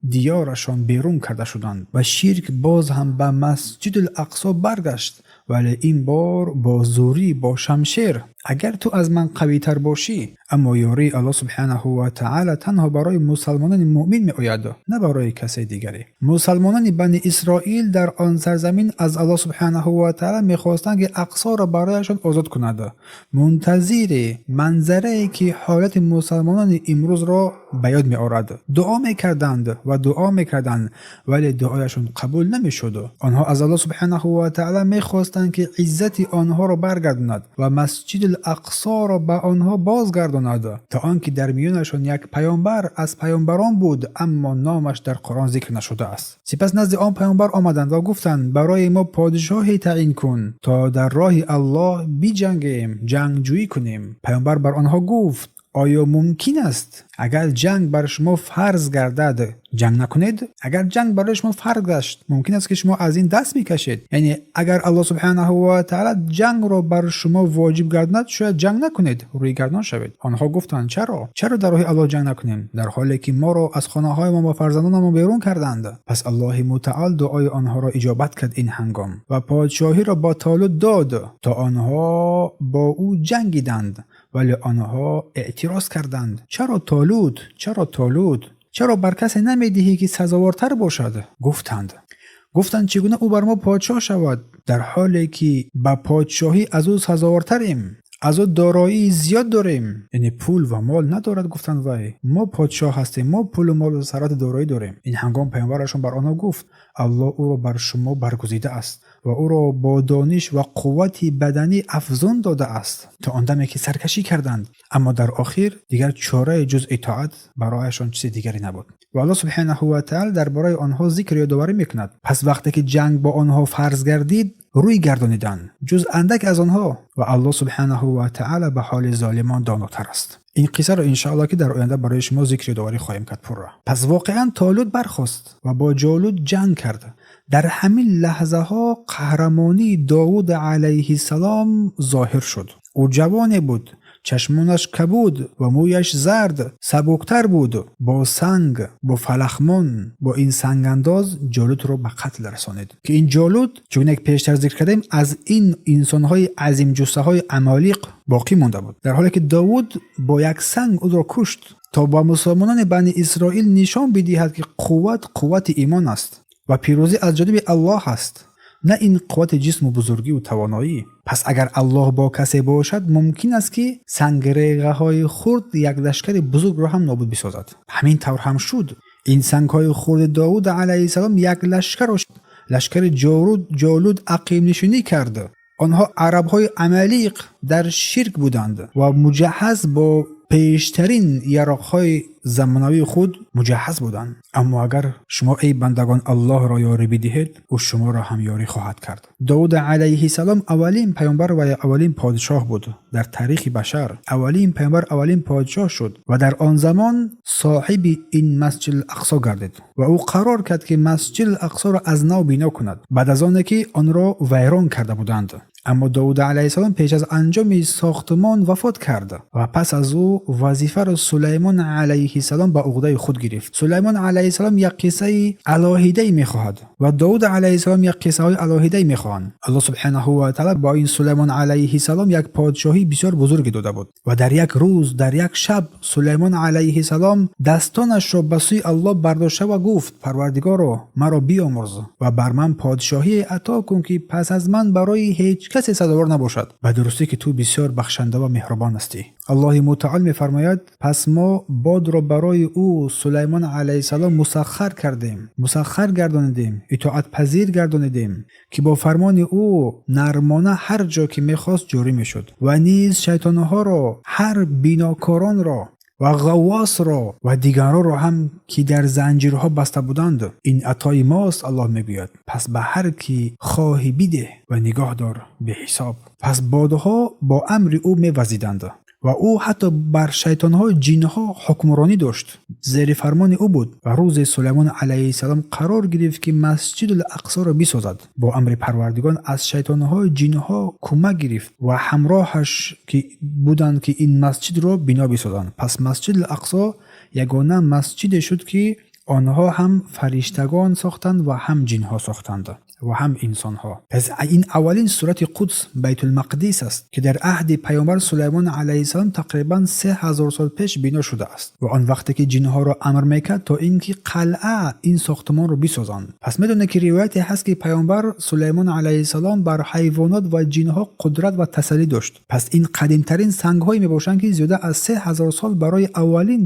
دیارشان بیرون کرده شدند و شرک باز هم به مسجد الاقصی برگشت، ولی این بار با زوری، با شمشیر. اگر تو از من قوی تر باشی. اما یاری الله سبحانه و تعالی تنها برای مسلمانان مؤمن می آید، نه برای کسی دیگری. مسلمانان بنی اسرائیل در آن سرزمین از الله سبحانه و تعالی می خواستند که اقصا را برایشان آزاد کند. منتظر منظره که حالت مسلمانان امروز را به یاد می آورد. دعا می کردند و دعا می کردند ولی دعایشان قبول نمی شد. آنها از الله سبحانه و تعالی می خواستند که عزت آنها را برگرداند و مسجد الاقصی را به آنها بازگرداند، تا آنکه در میانشان یک پیامبر از پیامبران بود اما نامش در قرآن ذکر نشده است. سپس نزد آن پیامبر آمدند و گفتند برای ما پادشاهی تعیین کن تا در راه الله بجنگیم، جنگجویی کنیم. پیامبر بر آنها گفت آیا ممکن است اگر جنگ بر شما فرض گردد جنگ نکنید؟ اگر جنگ برای شما فرض گشت ممکن است که شما از این دست بکشید. یعنی اگر الله سبحانه و تعالی جنگ را بر شما واجب گرداند شاید جنگ نکنید، روی گردان شوید. آنها گفتند چرا در راه الله جنگ نکنیم در حالی که ما را از خانه های ما و فرزندان ما بیرون کردند؟ پس الله متعال دعای آنها را اجابت کرد این هنگام و پادشاهی را با طالوت داد تا آنها با او جنگیدند. ولی آنها اعتراض کردند چرا طالوت؟ چرا بر کسی نمیدهی که سزاوارتر باشد؟ گفتند چگونه او بر ما پادشاه شود در حالی که با پادشاهی از او سزاوارتریم، از او دارایی زیاد داریم. یعنی پول و مال ندارد. گفتند وای ما پادشاه هستیم، ما پول و مال و ثروت دارایی داریم. این هنگام پیامبرشون بر آنها گفت الله او را بر شما برگزیده است و او را با دانش و قوت بدنی افزون داده است تا آن دمی که سرکشی کردند. اما در آخر دیگر چاره جز اطاعت برایشان چیز دیگری نبود و الله سبحانه و تعالی درباره آنها ذکر یادآوری میکند. پس وقتی که جنگ با آنها فرض گردید روی گردانیدند جز اندک از آنها و الله سبحانه و تعالی به حال ظالمان داناتر است. این قصه را انشاءالله که در آینده برای شما ذکر یادآوری خواهیم کرد پورا. پس واقعا طالوت برخاست و با جالوت جنگ کرد. در همین لحظه ها قهرمانی داوود علیه السلام ظاهر شد. او جوان بود، چشمانش کبود و مویش زرد، سبکتر بود. با سنگ، با فلخمون، با این سنگ انداز جالوت رو به قتل رسانید که این جالوت چون یک پیشتر ذکر کردیم از این انسانهای عظیم جثه های عمالق باقی مونده بود، در حالی که داوود با یک سنگ او را کشت تا با مسلمانان بنی اسرائیل نشان بدهد که قوت ایمان است و پیروزی از جانب الله است، نه این قوت جسم و بزرگی و توانایی. پس اگر الله با کسی باشد ممکن است که سنگریغه های خرد یک لشکر بزرگ را هم نابود بسازد. همین طور هم شد. این سنگ های خرد داوود علیه السلام یک لشکر جالود عقیم نشینی کرد. آنها عرب های عمالق در شرک بودند و مجهز با پیشترین یراق‌های زمانوی خود مجهز بودند. اما اگر شما ای بندگان الله را یاری بدهید، او شما را هم یاری خواهد کرد. داوود علیه السلام اولین پیامبر و اولین پادشاه بود در تاریخ بشر. اولین پیامبر، اولین پادشاه شد و در آن زمان صاحب این مسجد الاقصی گردید و او قرار کرد که مسجد الاقصی را از نو بنا کند بعد از آنکه که آن را ویران کرده بودند. اما داوود علیه السلام پیش از انجام ساختمان وفات کرد و پس از او وظیفه را سلیمان علیه السلام به عهده خود گرفت. سلیمان علیه السلام یک قصه الهیده میخواهد و داوود علیه السلام یک قصه های الهیده میخواهند. الله سبحانه و تعالی با این سلیمان علیه السلام یک پادشاهی بسیار بزرگ داده بود و در یک روز، در یک شب، سلیمان علیه السلام دستانش را به سوی الله برداشته و گفت: پروردگارا، مرا بیامرز و بر من پادشاهی عطا کن که پس از من برای هیچ کسی سزاوار نباشد، به درستی که تو بسیار بخشنده و مهربان هستی. الله متعال میفرماید: پس ما باد را برای او سلیمان علیه السلام مسخر گردانیدیم، اطاعت پذیر گردانیدیم که با فرمان او نرمانه هر جا که میخواست جاری میشد و نیز شیطانها را، هر بیناکاران را و غواص را و دیگران را هم که در زنجیرها بسته بودند. این عطای ماست. الله میگوید: پس به هر کی خواهی بده و نگاه دار به حساب. پس بادها با امر او میوزیدند و او حتی بر شیطان‌ها و جن‌ها حکمرانی داشت، زیر فرمان او بود. و روز سلیمان علیه السلام قرار گرفت که مسجد الاقصی را بسازد. با امر پروردگار از شیطان‌ها و جن‌ها کمک گرفت و همراهش که بودند که این مسجد را بنا بسازند. پس مسجد الاقصی یگانه مسجد شد که آنها هم فرشتگان ساختند و هم جن‌ها ساختند و هم انسان‌ها. پس این اولین صورت قدس بیت المقدس است که در عهد پیامبر سلیمان علیه السلام تقریباً 3000 سال پیش بنا شده است و آن وقتی که جن‌ها را امر میکرد تا اینکه قلعه این ساختمان را بسازند. پس میدونه که روایتی هست که پیامبر سلیمان علیه السلام بر حیوانات و جن‌ها قدرت و تسلط داشت. پس این قدیمترین سنگ‌هایی میباشند که زیاده از 3000 سال برای اولین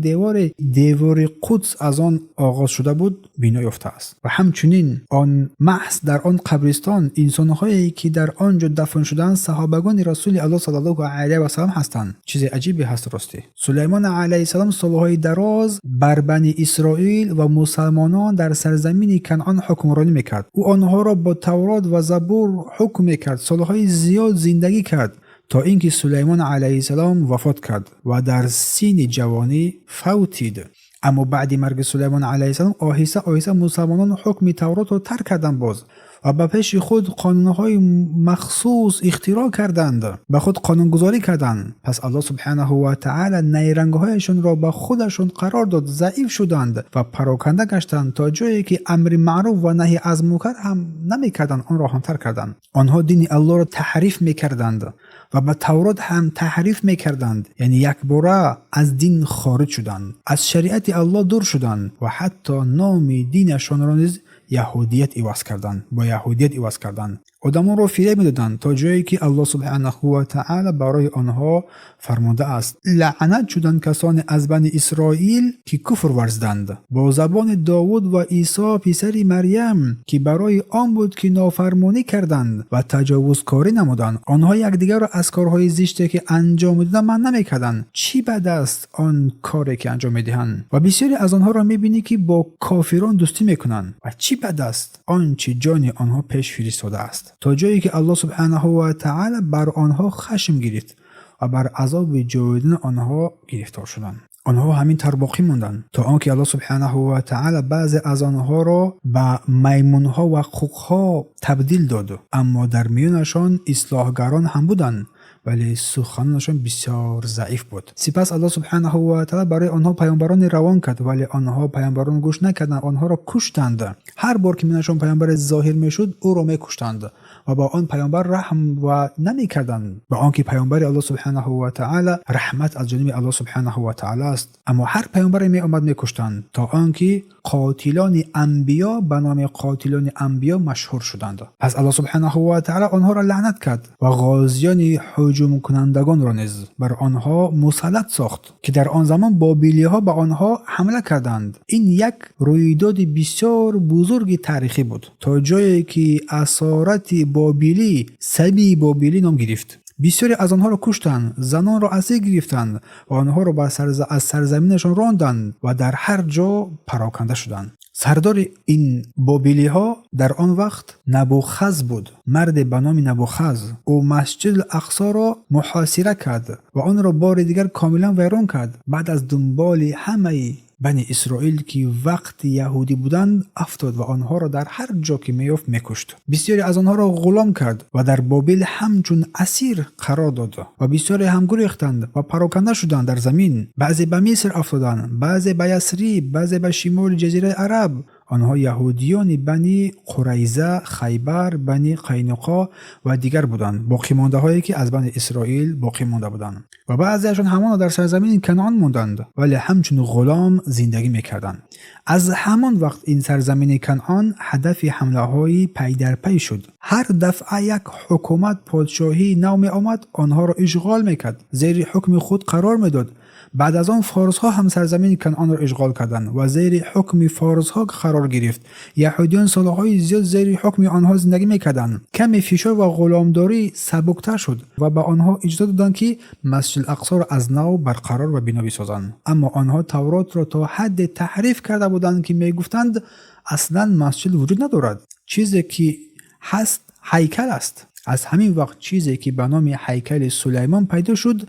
دیوار قدس از آن آغاز شده بود بنا یافته است. و همچنین آن محض در آن قبرستان انسان‌هایی که در آنجا دفن شدند صحابگان رسول الله صلی الله علیه و سلم هستند. چیز عجیبی هست راستی. سلیمان علیه السلام سالهای دراز بر بنی اسرائیل و مسلمانان در سرزمین کنعان حکمرانی میکرد. او آنها را با تورات و زبور حکم میکرد. سالهای زیاد زندگی کرد تا اینکه سلیمان علیه السلام وفات کرد و در سن جوانی فوتید. اما بعد مرگ سلیمان علیه السلام آهسته مسلمانان حکم تورات را ترک کردند باز و به پیش خود قانونهای مخصوص اختراع کردند، به خود قانونگذاری کردند. پس الله سبحانه و تعالی نیرنگهایشان را به خودشون قرار داد، ضعیف شدند و پراکنده گشتند تا جایی که امر معروف و نهی از منکر هم نمیکردند، آن را هم ترک کردند. آنها دین الله را تحریف میکردند و به تورات هم تحریف میکردند، یعنی یک باره از دین خارج شدند، از شریعت الله دور شدند و حتی نام دینشان را نیز یهودیت عوض کردند، با یهودیت عوض کردند. آدمان را فریب میدادند تا جایی که الله سبحانه و تعالی برای آنها فرموده است: لعنت شدند کسان از بنی اسرائیل که کفر ورزیدند با زبان داوود و عیسی پسر مریم که برای آن بود که نافرمانی کردند و تجاوزکاری نمودند. آنها یکدیگر را از کارهای زشتی که انجام میدادند منع نمیکردند. چی بد است آن کاری که انجام میدهند؟ و بسیاری از آنها را میبینی که با کافران دوستی میکنند. و چی بد است آنچه جان آنها پیش فرستاده است، تا جایی که الله سبحانه و تعالی بر آنها خشم گرفت و بر عذاب جاودان آنها گرفتار شدند. آنها همین طور باقی موندند تا آنکه الله سبحانه و تعالی بعضی از آنها را به میمونها و خوکها تبدیل داد، اما در میانشان اصلاحگران هم بودند ولی سخنانشان بسیار ضعیف بود. سپس الله سبحانه و تعالی برای آنها پیامبران روان کرد، ولی آنها پیامبران گوش نکردند، آنها را کشتند. هر بار که میانشان پیامبر ظاهر میشد او را میکشتند و با آن پیامبر رحم و نمیکردند، با آنکه پیامبر الله سبحانه و تعالی رحمت از جانب الله سبحانه و تعالی است، اما هر پیامبر می آمد میکشتند تا آنکه قاتلان انبیا به نام قاتلان انبیا مشهور شدند. پس الله سبحانه و تعالی آنها را لعنت کرد و غازیان هجوم کنندگان را نیز بر آنها مسلط ساخت که در آن زمان بابلی ها به آنها حمله کردند. این یک رویداد بسیار بزرگ تاریخی بود تا جایی که اسارت بابلی سبی بابلی نام گرفت. بسیاری از آنها را کشتند، زنان را اسیر گرفتند و آنها را از سرزمینشان راندند و در هر جا پراکنده شدند. سردار این بابلی ها در آن وقت نبوخذ بود، مرد به نام نبوخذ. او مسجد الاقصی را محاصره کرد و آن را بار دیگر کاملا ویران کرد. بعد از دنبال همه بنی اسرائیل که وقت یهودی بودند افتاد و آنها را در هر جا که میافت میکشت. بسیاری از آنها را غلام کرد و در بابل همچون اسیر قرار داد و بسیاری هم گریختند و پراکنده شدند در زمین. بعضی به مصر افتادند، بعضی به یثرب، بعضی به شمال جزیره عرب. آنها یهودیان بنی قریظه، خیبر، بنی قینقاع و دیگر بودند، باقی مانده هایی که از بنی اسرائیل باقی مانده بودند و بعضیشان همان در سرزمین کنعان ماندند ولی همچون غلام زندگی میکردند. از همان وقت این سرزمین کنعان هدف حمله های پی در پی شد. هر دفعه یک حکومت پادشاهی نو می آمد آنها را اشغال میکرد، زیر حکم خود قرار میداد. بعد از آن فارس ها هم سرزمین کنعان را اشغال کردند و زیر حکم فارس ها قرار گرفت. یهودیان سالهای زیاد زیر حکم آنها زندگی میکردند. کمی فشار و غلامداری سبکتر شد و به آنها اجازه دادند که مسجد الاقصی را از نو برقرار و بنا بسازند. اما آنها تورات را تا حد تحریف کرده بودند که میگفتند اصلا مسجد وجود ندارد، چیزی که هست هیکل است. از همین وقت چیزی که به نام هیکل سلیمان پیدا شد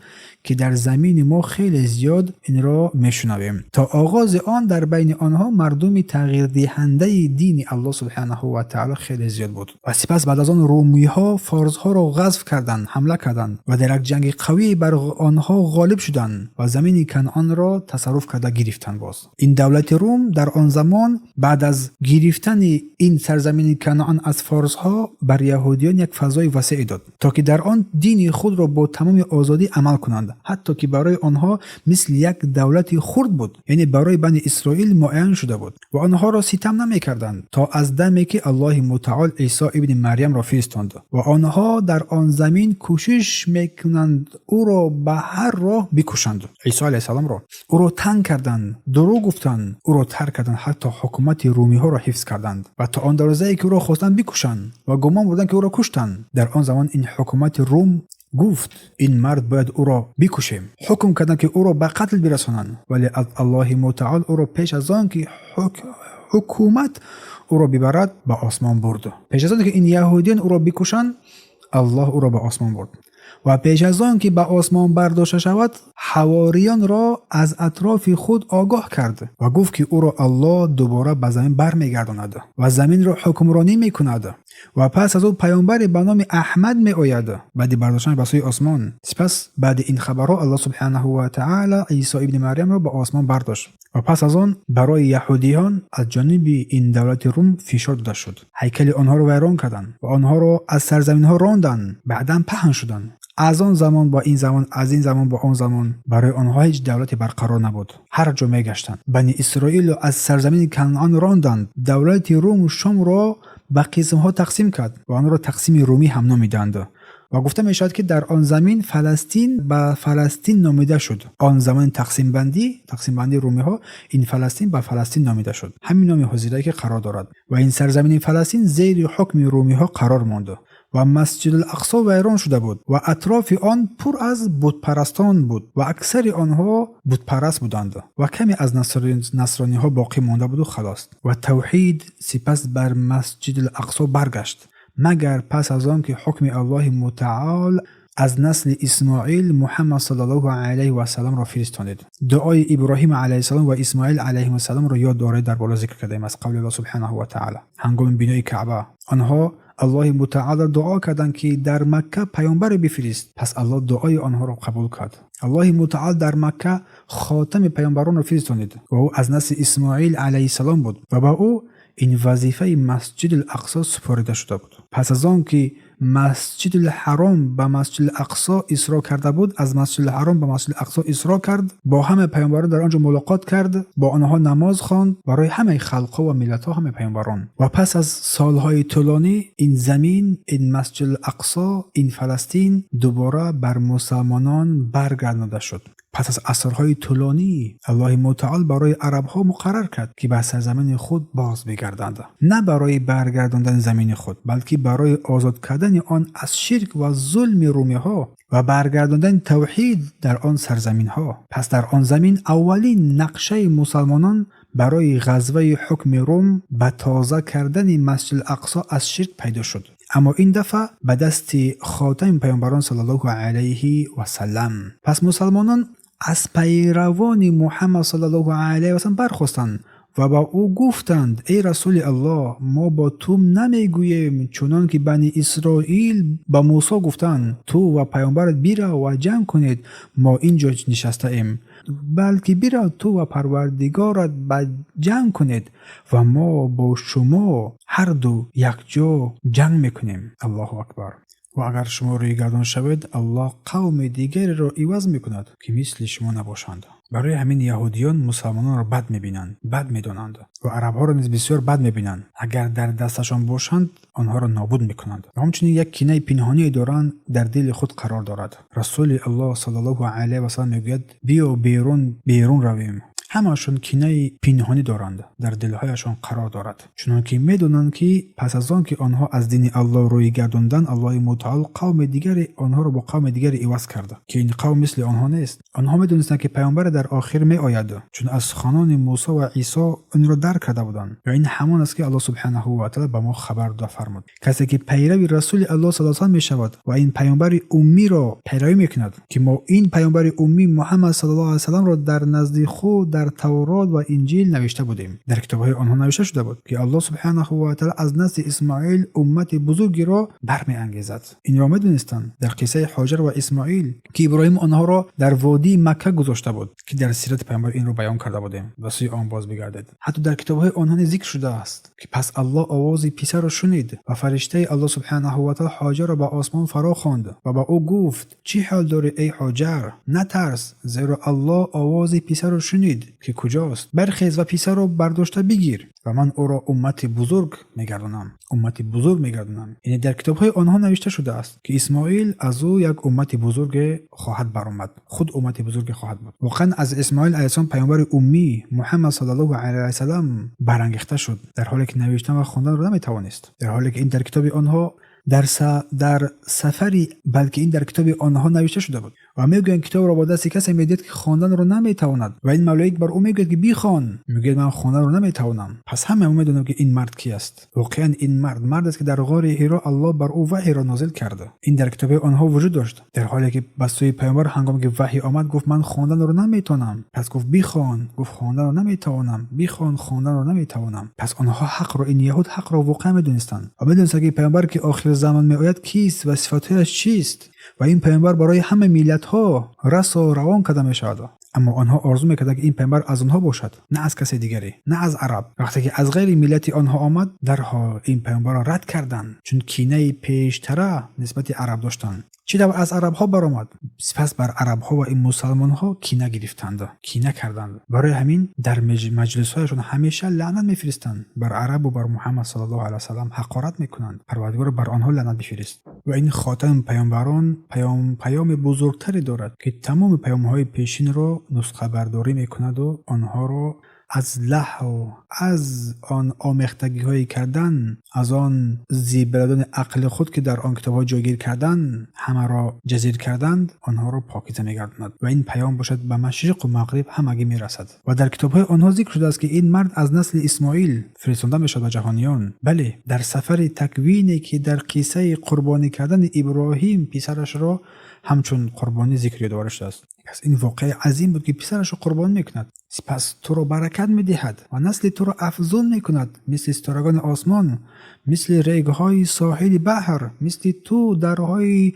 که در زمین ما خیلی زیاد این را میشنویم. تا آغاز آن در بین آنها مردم تغییر دهنده دین الله سبحانه و تعالی خیلی زیاد بود و سپس بعد از آن رومی ها فارس ها را غزو کردند، حمله کردند و در یک جنگ قوی بر آنها غالب شدند و زمین کنعان را تصرف کرده گرفتند. باز این دولت روم در آن زمان بعد از گرفتن این سرزمین کنعان از فارس ها بر یهودیان یک فضای وسیع داد تا که در آن دین خود را با تمام آزادی عمل کنند، حتی که برای آنها مثل یک دولت خرد بود، یعنی برای بنی اسرائیل معین شده بود و آنها را ستم نمی‌کردند تا از دمی که الله متعال عیسی ابن مریم را فرستاند و آنها در آن زمین کوشش میکنند او را به هر راه بکشند. عیسی علیه السلام را او را تنگ کردند، دروغ گفتند، او را ترک کردند، حتی حکومت رومی ها را حفظ کردند و تا آن درجه که او را خواستند بکشند و گمان بودند که او را کشتند. در آن زمان این حکومت روم گفت این مرد باید او را بکشیم. حکم کردند که او را به قتل برسانند، ولی الله متعال او را پیش از آن که حکومت او را ببرد به آسمان برد. پیش از آن که این یهودیان او را بکشند الله او را به آسمان برد و پیش از آن که به آسمان برداشته شود حواریان را از اطراف خود آگاه کرد و گفت که او را الله دوباره به زمین برمیگرداند و زمین را حکمرانی میکند و پس از او پیامبر به نام احمد می آید بعد برداشتن به سوی آسمان. سپس بعد این خبرها الله سبحانه و تعالی عیسی ابن مریم را به آسمان برداشت و پس از آن برای یهودیان از جانب این دولت روم فشار داده شد. هیکل آنها را ویران کردند و آنها را از سرزمین ها راندند، بعداً پهن شدند. از آن زمان با این زمان، از این زمان با آن زمان برای آنها هیچ دولتی برقرار نبود. هر جا میگشتند. بنی اسرائیل از سرزمین کنعان راندند. دولت روم شام را به قسم‌ها تقسیم کرد و آن را تقسیم رومی هم نامیدند و گفته می شود که در آن زمین فلسطین به فلسطین نامیده شد. آن زمان تقسیم بندی رومی ها این فلسطین به فلسطین نامیده شد، همین نام حضوری که قرار دارد و این سرزمین فلسطین زیر حکم رومی ها قرار ماند و مسجد الاقصی ویران شده بود و اطراف آن پر از بت پرستان بود و اکثر آنها بت پرست بودند و کمی از نصرانی ها باقی مانده بود و خلاص. و توحید سپس بر مسجد الاقصی برگشت مگر پس از آن که حکم الله متعال از نسل اسماعیل محمد صلی الله علیه و سلم را فرستانید. دعای ابراهیم علیه السلام و اسماعیل علیه السلام را یاد دارید در بالا ذکر کردیم از قول الله سبحانه و تعالی. هنگام بنای کعبه آنها الله متعال دعا کردند که در مکه پیامبر بفرست، پس الله دعای آنها را قبول کرد. الله متعال در مکه خاتم پیامبران را فرستانید و او از نسل اسماعیل علیه السلام بود و با او این وظیفه مسجد الاقصی سپرده شده بود. پس از آن که مسجد الحرام به مسجد الاقصی اسرا کرده بود، از مسجد الحرام به مسجد الاقصی اسرا کرد، با همه پیامبران در آنجا ملاقات کرد، با آنها نماز خواند برای همه خلق و ملت ها، همه پیامبران. و پس از سالهای طولانی این زمین، این مسجد الاقصی، این فلسطین دوباره بر مسلمانان برگردانده شد. پس از عصرهای طولانی الله متعال برای عرب ها مقرر کرد که به سرزمین خود باز بگردند، نه برای برگرداندن زمین خود، بلکه برای آزاد کردن آن از شرک و ظلم رومی ها و برگرداندن توحید در آن سرزمین ها. پس در آن زمین اولین نقشه مسلمانان برای غزوه حکم روم به تازه کردن مسجد الاقصی از شرک پیدا شد. اما این دفعه به دست خاتم پیامبران صلی الله علیه و سلم. پس مسلمانان از پیروان محمد صلی الله علیه و سلم برخواستند و با او گفتند ای رسول الله، ما با تو نمیگوییم چنان که بنی اسرائیل با موسی گفتند تو و پیامبرت بیرا و جنگ کنید، ما اینجا نشسته ایم، بلکه بیرا تو و پروردگارت با جنگ کنید و ما با شما هر دو یک جا جنگ میکنیم. الله اکبر. و اگر شما روی گردان شوید، الله قوم دیگری را عوض میکند که مثل شما نباشند. برای همین یهودیان مسلمانان را بد میبینند، بد میدانند و عرب ها را نیز بسیار بد میبینند. اگر در دستشان باشند آنها را نابود میکنند. و همچنین یک کینه پنهانی دارند در دل خود قرار دارد. رسول الله صلی الله علیه و سلم میگوید بیا بیرون رویم. همه‌شون کینه پنهانی دارند، در دلهایشان قرار دارد، چون که میدونند که پس از آن که آنها از دین الله روی گرداندند، الله متعال قوم دیگری آنها را با قوم دیگری عوض کرده که این قوم مثل آنها نیست. آنها میدونستند که پیامبر در آخر می آید، چون از سخنان موسی و عیسی آن را درک کرده بودند. و این همان است که الله سبحانه و تعالی به ما خبر داده فرمود. کسی که پیرو رسول الله صلی الله علیه و می شود و این پیامبر امی را پیروی میکند که ما این پیامبر امی محمد صلی الله علیه و سلم را در نزد خود در تورات و انجیل نوشته بودیم، در کتاب‌های آنها نوشته شده بود که الله سبحانه و تعالی از نسل اسماعیل امت بزرگی را برمی‌انگیزد. این را می‌دونستند در قصه هاجر و اسماعیل که ابراهیم آنها را در وادی مکه گذاشته بود که در سیرت پیامبر این را بیان کرده بودیم و سوی آن باز بگردید. حتی در کتاب‌های آنها ذکر شده است که پس الله آواز پسر را شنید و فرشته الله سبحانه و تعالی هاجر را به آسمان فرا خواند و با او گفت چی حال داری ای هاجر؟ نترس، زیرا الله آواز پسر را شنید که کجاست. برخیز و پسر را برداشته بگیر و من او را امت بزرگ میگردانم. یعنی در کتاب‌های آنها نوشته شده است که اسماعیل از او یک امت بزرگ خواهد برآمد، خود امت بزرگ خواهد بود. واقعا از اسماعیل علیه السلام پیامبر امی محمد صلی الله علیه و سلم برانگیخته شد، در حالی که نوشتن و خواندن را نمیتوانست، در حالی که این در کتاب آنها در سفری، بلکه این در کتاب آنها نوشته شده بود. و میگویند کتاب را با دست کسی میدید که خواندن را نمیتواند و این ملائک بر او میگوید که بخوان، میگه من خواندن را نمیتوانم. پس همه میدونن که این مرد کی است. واقعا این مرد است که در غار حرا الله بر او وحی را نازل کرده. این در کتاب آنها وجود داشت، در حالی که به سوی پیامبر هنگامی که وحی آمد گفت من خواندن را نمیتونم، پس گفت بخوان، گفت خواندن را نمیتوانم، بخوان، خواندن را نمیتوانم. پس آنها حق را، این یهود حق را واقعا میدونستند و میدونستند که پیامبر که آخر زمان میآید کیست و صفاتش چیست و این پیامبر برای همه ملت ها رس و روان کرده می شود. اما آنها آرزو میکردند که این پیامبر از آنها باشد، نه از کسی دیگری، نه از عرب. وقتی که از غیر ملت آنها آمد، درها این پیامبر را رد کردند، چون کینه پیشتره نسبت عرب داشتند. چی از عرب ها برآمد؟ سپس بر عرب ها و این مسلمان ها کینه گرفتند، کینه کردند. برای همین در مجلس هایشون همیشه لعنت میفرستند بر عرب و بر محمد صلی الله علیه و سلم، حقارت میکنند. پروردگار بر آنها لعنت بفرست. و این خاتم پیامبران پیام بزرگتری دارد که تمام پیام های پیشین را نسخه برداری میکند و آنها را از لهو، از آن آمیختگی های کردن، از آن زیبلادان عقل خود که در آن کتاب ها جایگیر کردن، همه را جزیر کردند، آنها را پاکیزه می‌گرداند و این پیام باشد به مشرق و مغرب همگی میرسد. و در کتاب های آنها ذکر شده است که این مرد از نسل اسماعیل فرستاده میشد به جهانیان. بله، در سفر تکوینی که در قصه قربانی کردن ابراهیم پسرش را همچون قربانی ذکر یادآور شده است. پس این واقعه عظیم بود که پسرش را قربان میکند، سپس تو را برکت میدهد و نسل تو را افزون میکند، مثل ستارگان آسمان، مثل ریگ‌های ساحل بحر، مثل تو درهای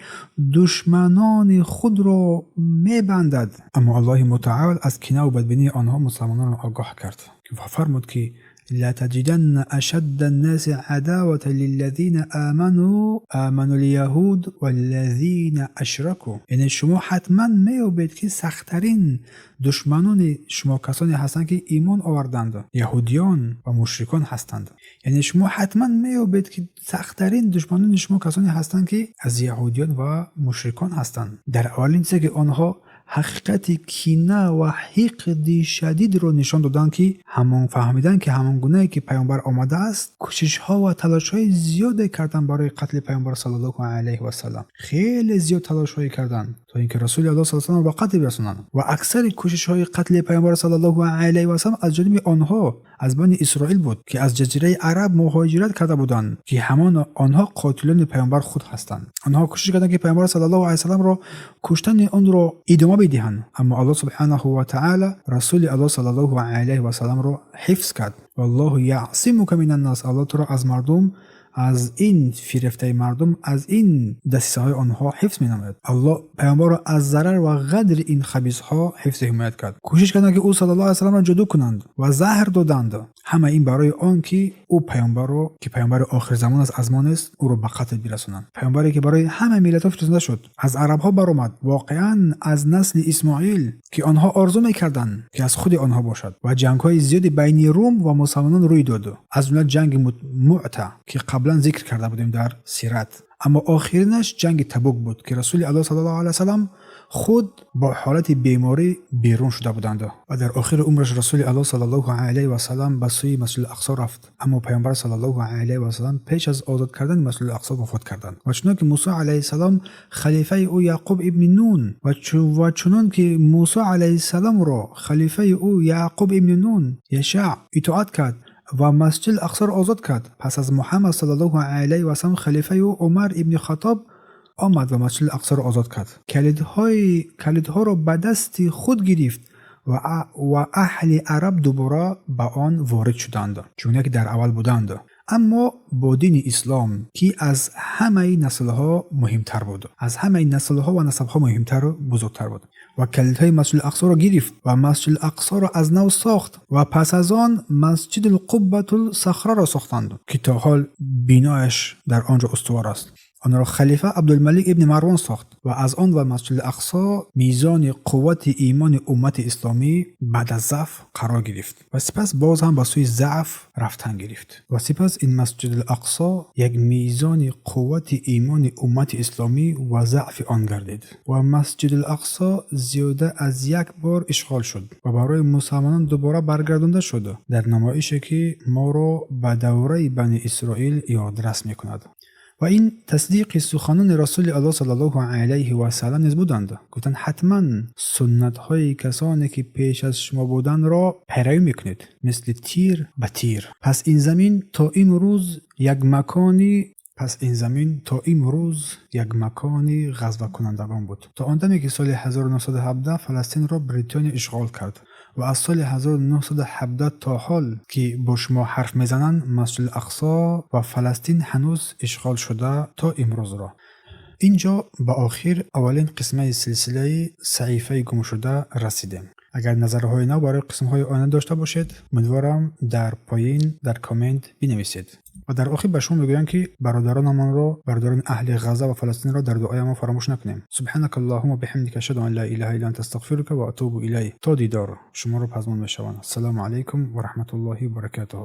دشمنان خود را میبندد. اما الله متعال از کینه و بدبینی آنها مسلمانان را آگاه کرد و فرمود که لتجدن اشد الناس عداوة للذین آمنوا اليهود والذین اشركوا. یعنی شما حتما میابید که سختترین دشمنان شما کسانی هستند که ایمان آوردند، یهودیان و مشرکان هستند. یعنی شما حتما میابید که سختترین دشمنان شما کسانی هستند که از یهودیان و مشرکان هستند. در اولین که آنها حقیقت کینه و حقد شدید رو نشان دادن که همون فهمیدن که همون گونه‌ای که پیامبر آمده است، کوشش ها و تلاش های زیاد کردن برای قتل پیامبر صلی الله علیه و سلم. خیلی زیاد تلاش های کردن تا اینکه رسول الله صلی الله علیه و سلم به قتل برسونن و اکثر کوشش های قتل پیامبر صلی الله علیه و سلم از جانب آنها، از بنی اسرائیل بود که از جزیره عرب مهاجرت کرده بودند که همان آنها قاتلان پیامبر خود هستند. آنها کوشش کردند که پیامبر صلی الله علیه و سلم را کشتن آن را ادامه بدهند، اما الله سبحانه و تعالی رسول الله صلی الله علیه و سلم را حفظ کرد. والله یعصمک من الناس. الله تو را از مردم، از این فریفته مردم، از این دسیسه های آنها حفظ می نماید. الله پیامبر را از ضرر و غدر این خبیث ها حفظ حمایت کرد. کوشش کردند که او صلی الله علیه و سلم را جدا کنند و زهر دادند. همه این برای آن که او پیامبر را که پیامبر آخر زمان از ازمان است، او را به قتل برسانند. پیامبری که برای همه ملت ها فرستاده شد، از عرب ها برآمد، واقعا از نسل اسماعیل که آنها آرزو می‌کردند که از خود آنها باشد و جنگ های زیادی بین روم و مسلمانان روی داد. از جمله جنگ معته که قبلا ذکر کرده بودیم در سیرت. اما آخرینش جنگ تبوک بود که رسول الله صلی الله علیه و سلم خود با حالت بیماری بیرون شده بودند و در آخر عمرش رسول الله صلی الله علیه و سلم به سوی مسجد الاقصی رفت. اما پیامبر صلی الله علیه و سلم پیش از آزاد کردن مسجد الاقصی وفات کردند. و چون که موسی علیه السلام خلیفه او یعقوب ابن نون و چون که موسی علیه السلام را خلیفه او یعقوب ابن نون یشع اطاعت کرد و مسجد الاقصی را آزاد کرد، پس از محمد صلی الله علیه و سلم خلیفه او عمر ابن خطاب آمد و مسجد الاقصی را آزاد کرد. کلیدها را به دست خود گرفت و اهل عرب دوباره به آن وارد شدند چون که در اول بودند. اما با دین اسلام که از همه نسل‌ها مهمتر بود، از همه نسل‌ها و نسب‌ها مهمتر و بزرگتر بود و کلیدهای مسجد الاقصی را گرفت و مسجد الاقصی را از نو ساخت و پس از آن مسجد القبة الصخره را ساختند که تا حال بنایش در آنجا استوار است. آن را خلیفه عبدالملک ابن مروان ساخت و از آن و مسجد الاقصی میزان قوت ایمان امت اسلامی بعد از ضعف قرار گرفت و سپس باز هم به سوی ضعف رفتن گرفت و سپس این مسجد الاقصی یک میزان قوت ایمان امت اسلامی و ضعف آن گردید و مسجد الاقصی زیاده از یک بار اشغال شد و برای مسلمانان دوباره برگردانده شد، در نمایشی که ما را به دوره بنی اسرائیل یادرس میکند. و این تصدیق سخنان رسول الله صلی الله علیه و سلم نیز بودند. گفتند حتما سنت های کسانی که پیش از شما بودند را پیروی میکنید، مثل تیر به تیر. پس این زمین تا امروز یک مکانی غزو کنندگان بود، تا آندمی که سال 1917 فلسطین را بریتانیا اشغال کرد و از سال 1917 تا حال که با شما حرف میزنن مسجد الاقصی و فلسطین هنوز اشغال شده تا امروز را. اینجا به آخر اولین قسمه سلسله صحیفه گم شده رسیدیم. اگر نظرهای نو برای قسمهای آینده داشته باشید، امیدوارم در پایین در کامنت بنویسید. و در آخر به شما میگویم که برادران اهل غزه و فلسطین را در دعای ما فراموش نکنیم. سبحانك اللهم و بحمدک اشهد ان لا اله الا انت استغفرک و اتوب الیک. تا دیدار شما را پزمان میشوم. السلام علیکم و رحمت الله و برکاته.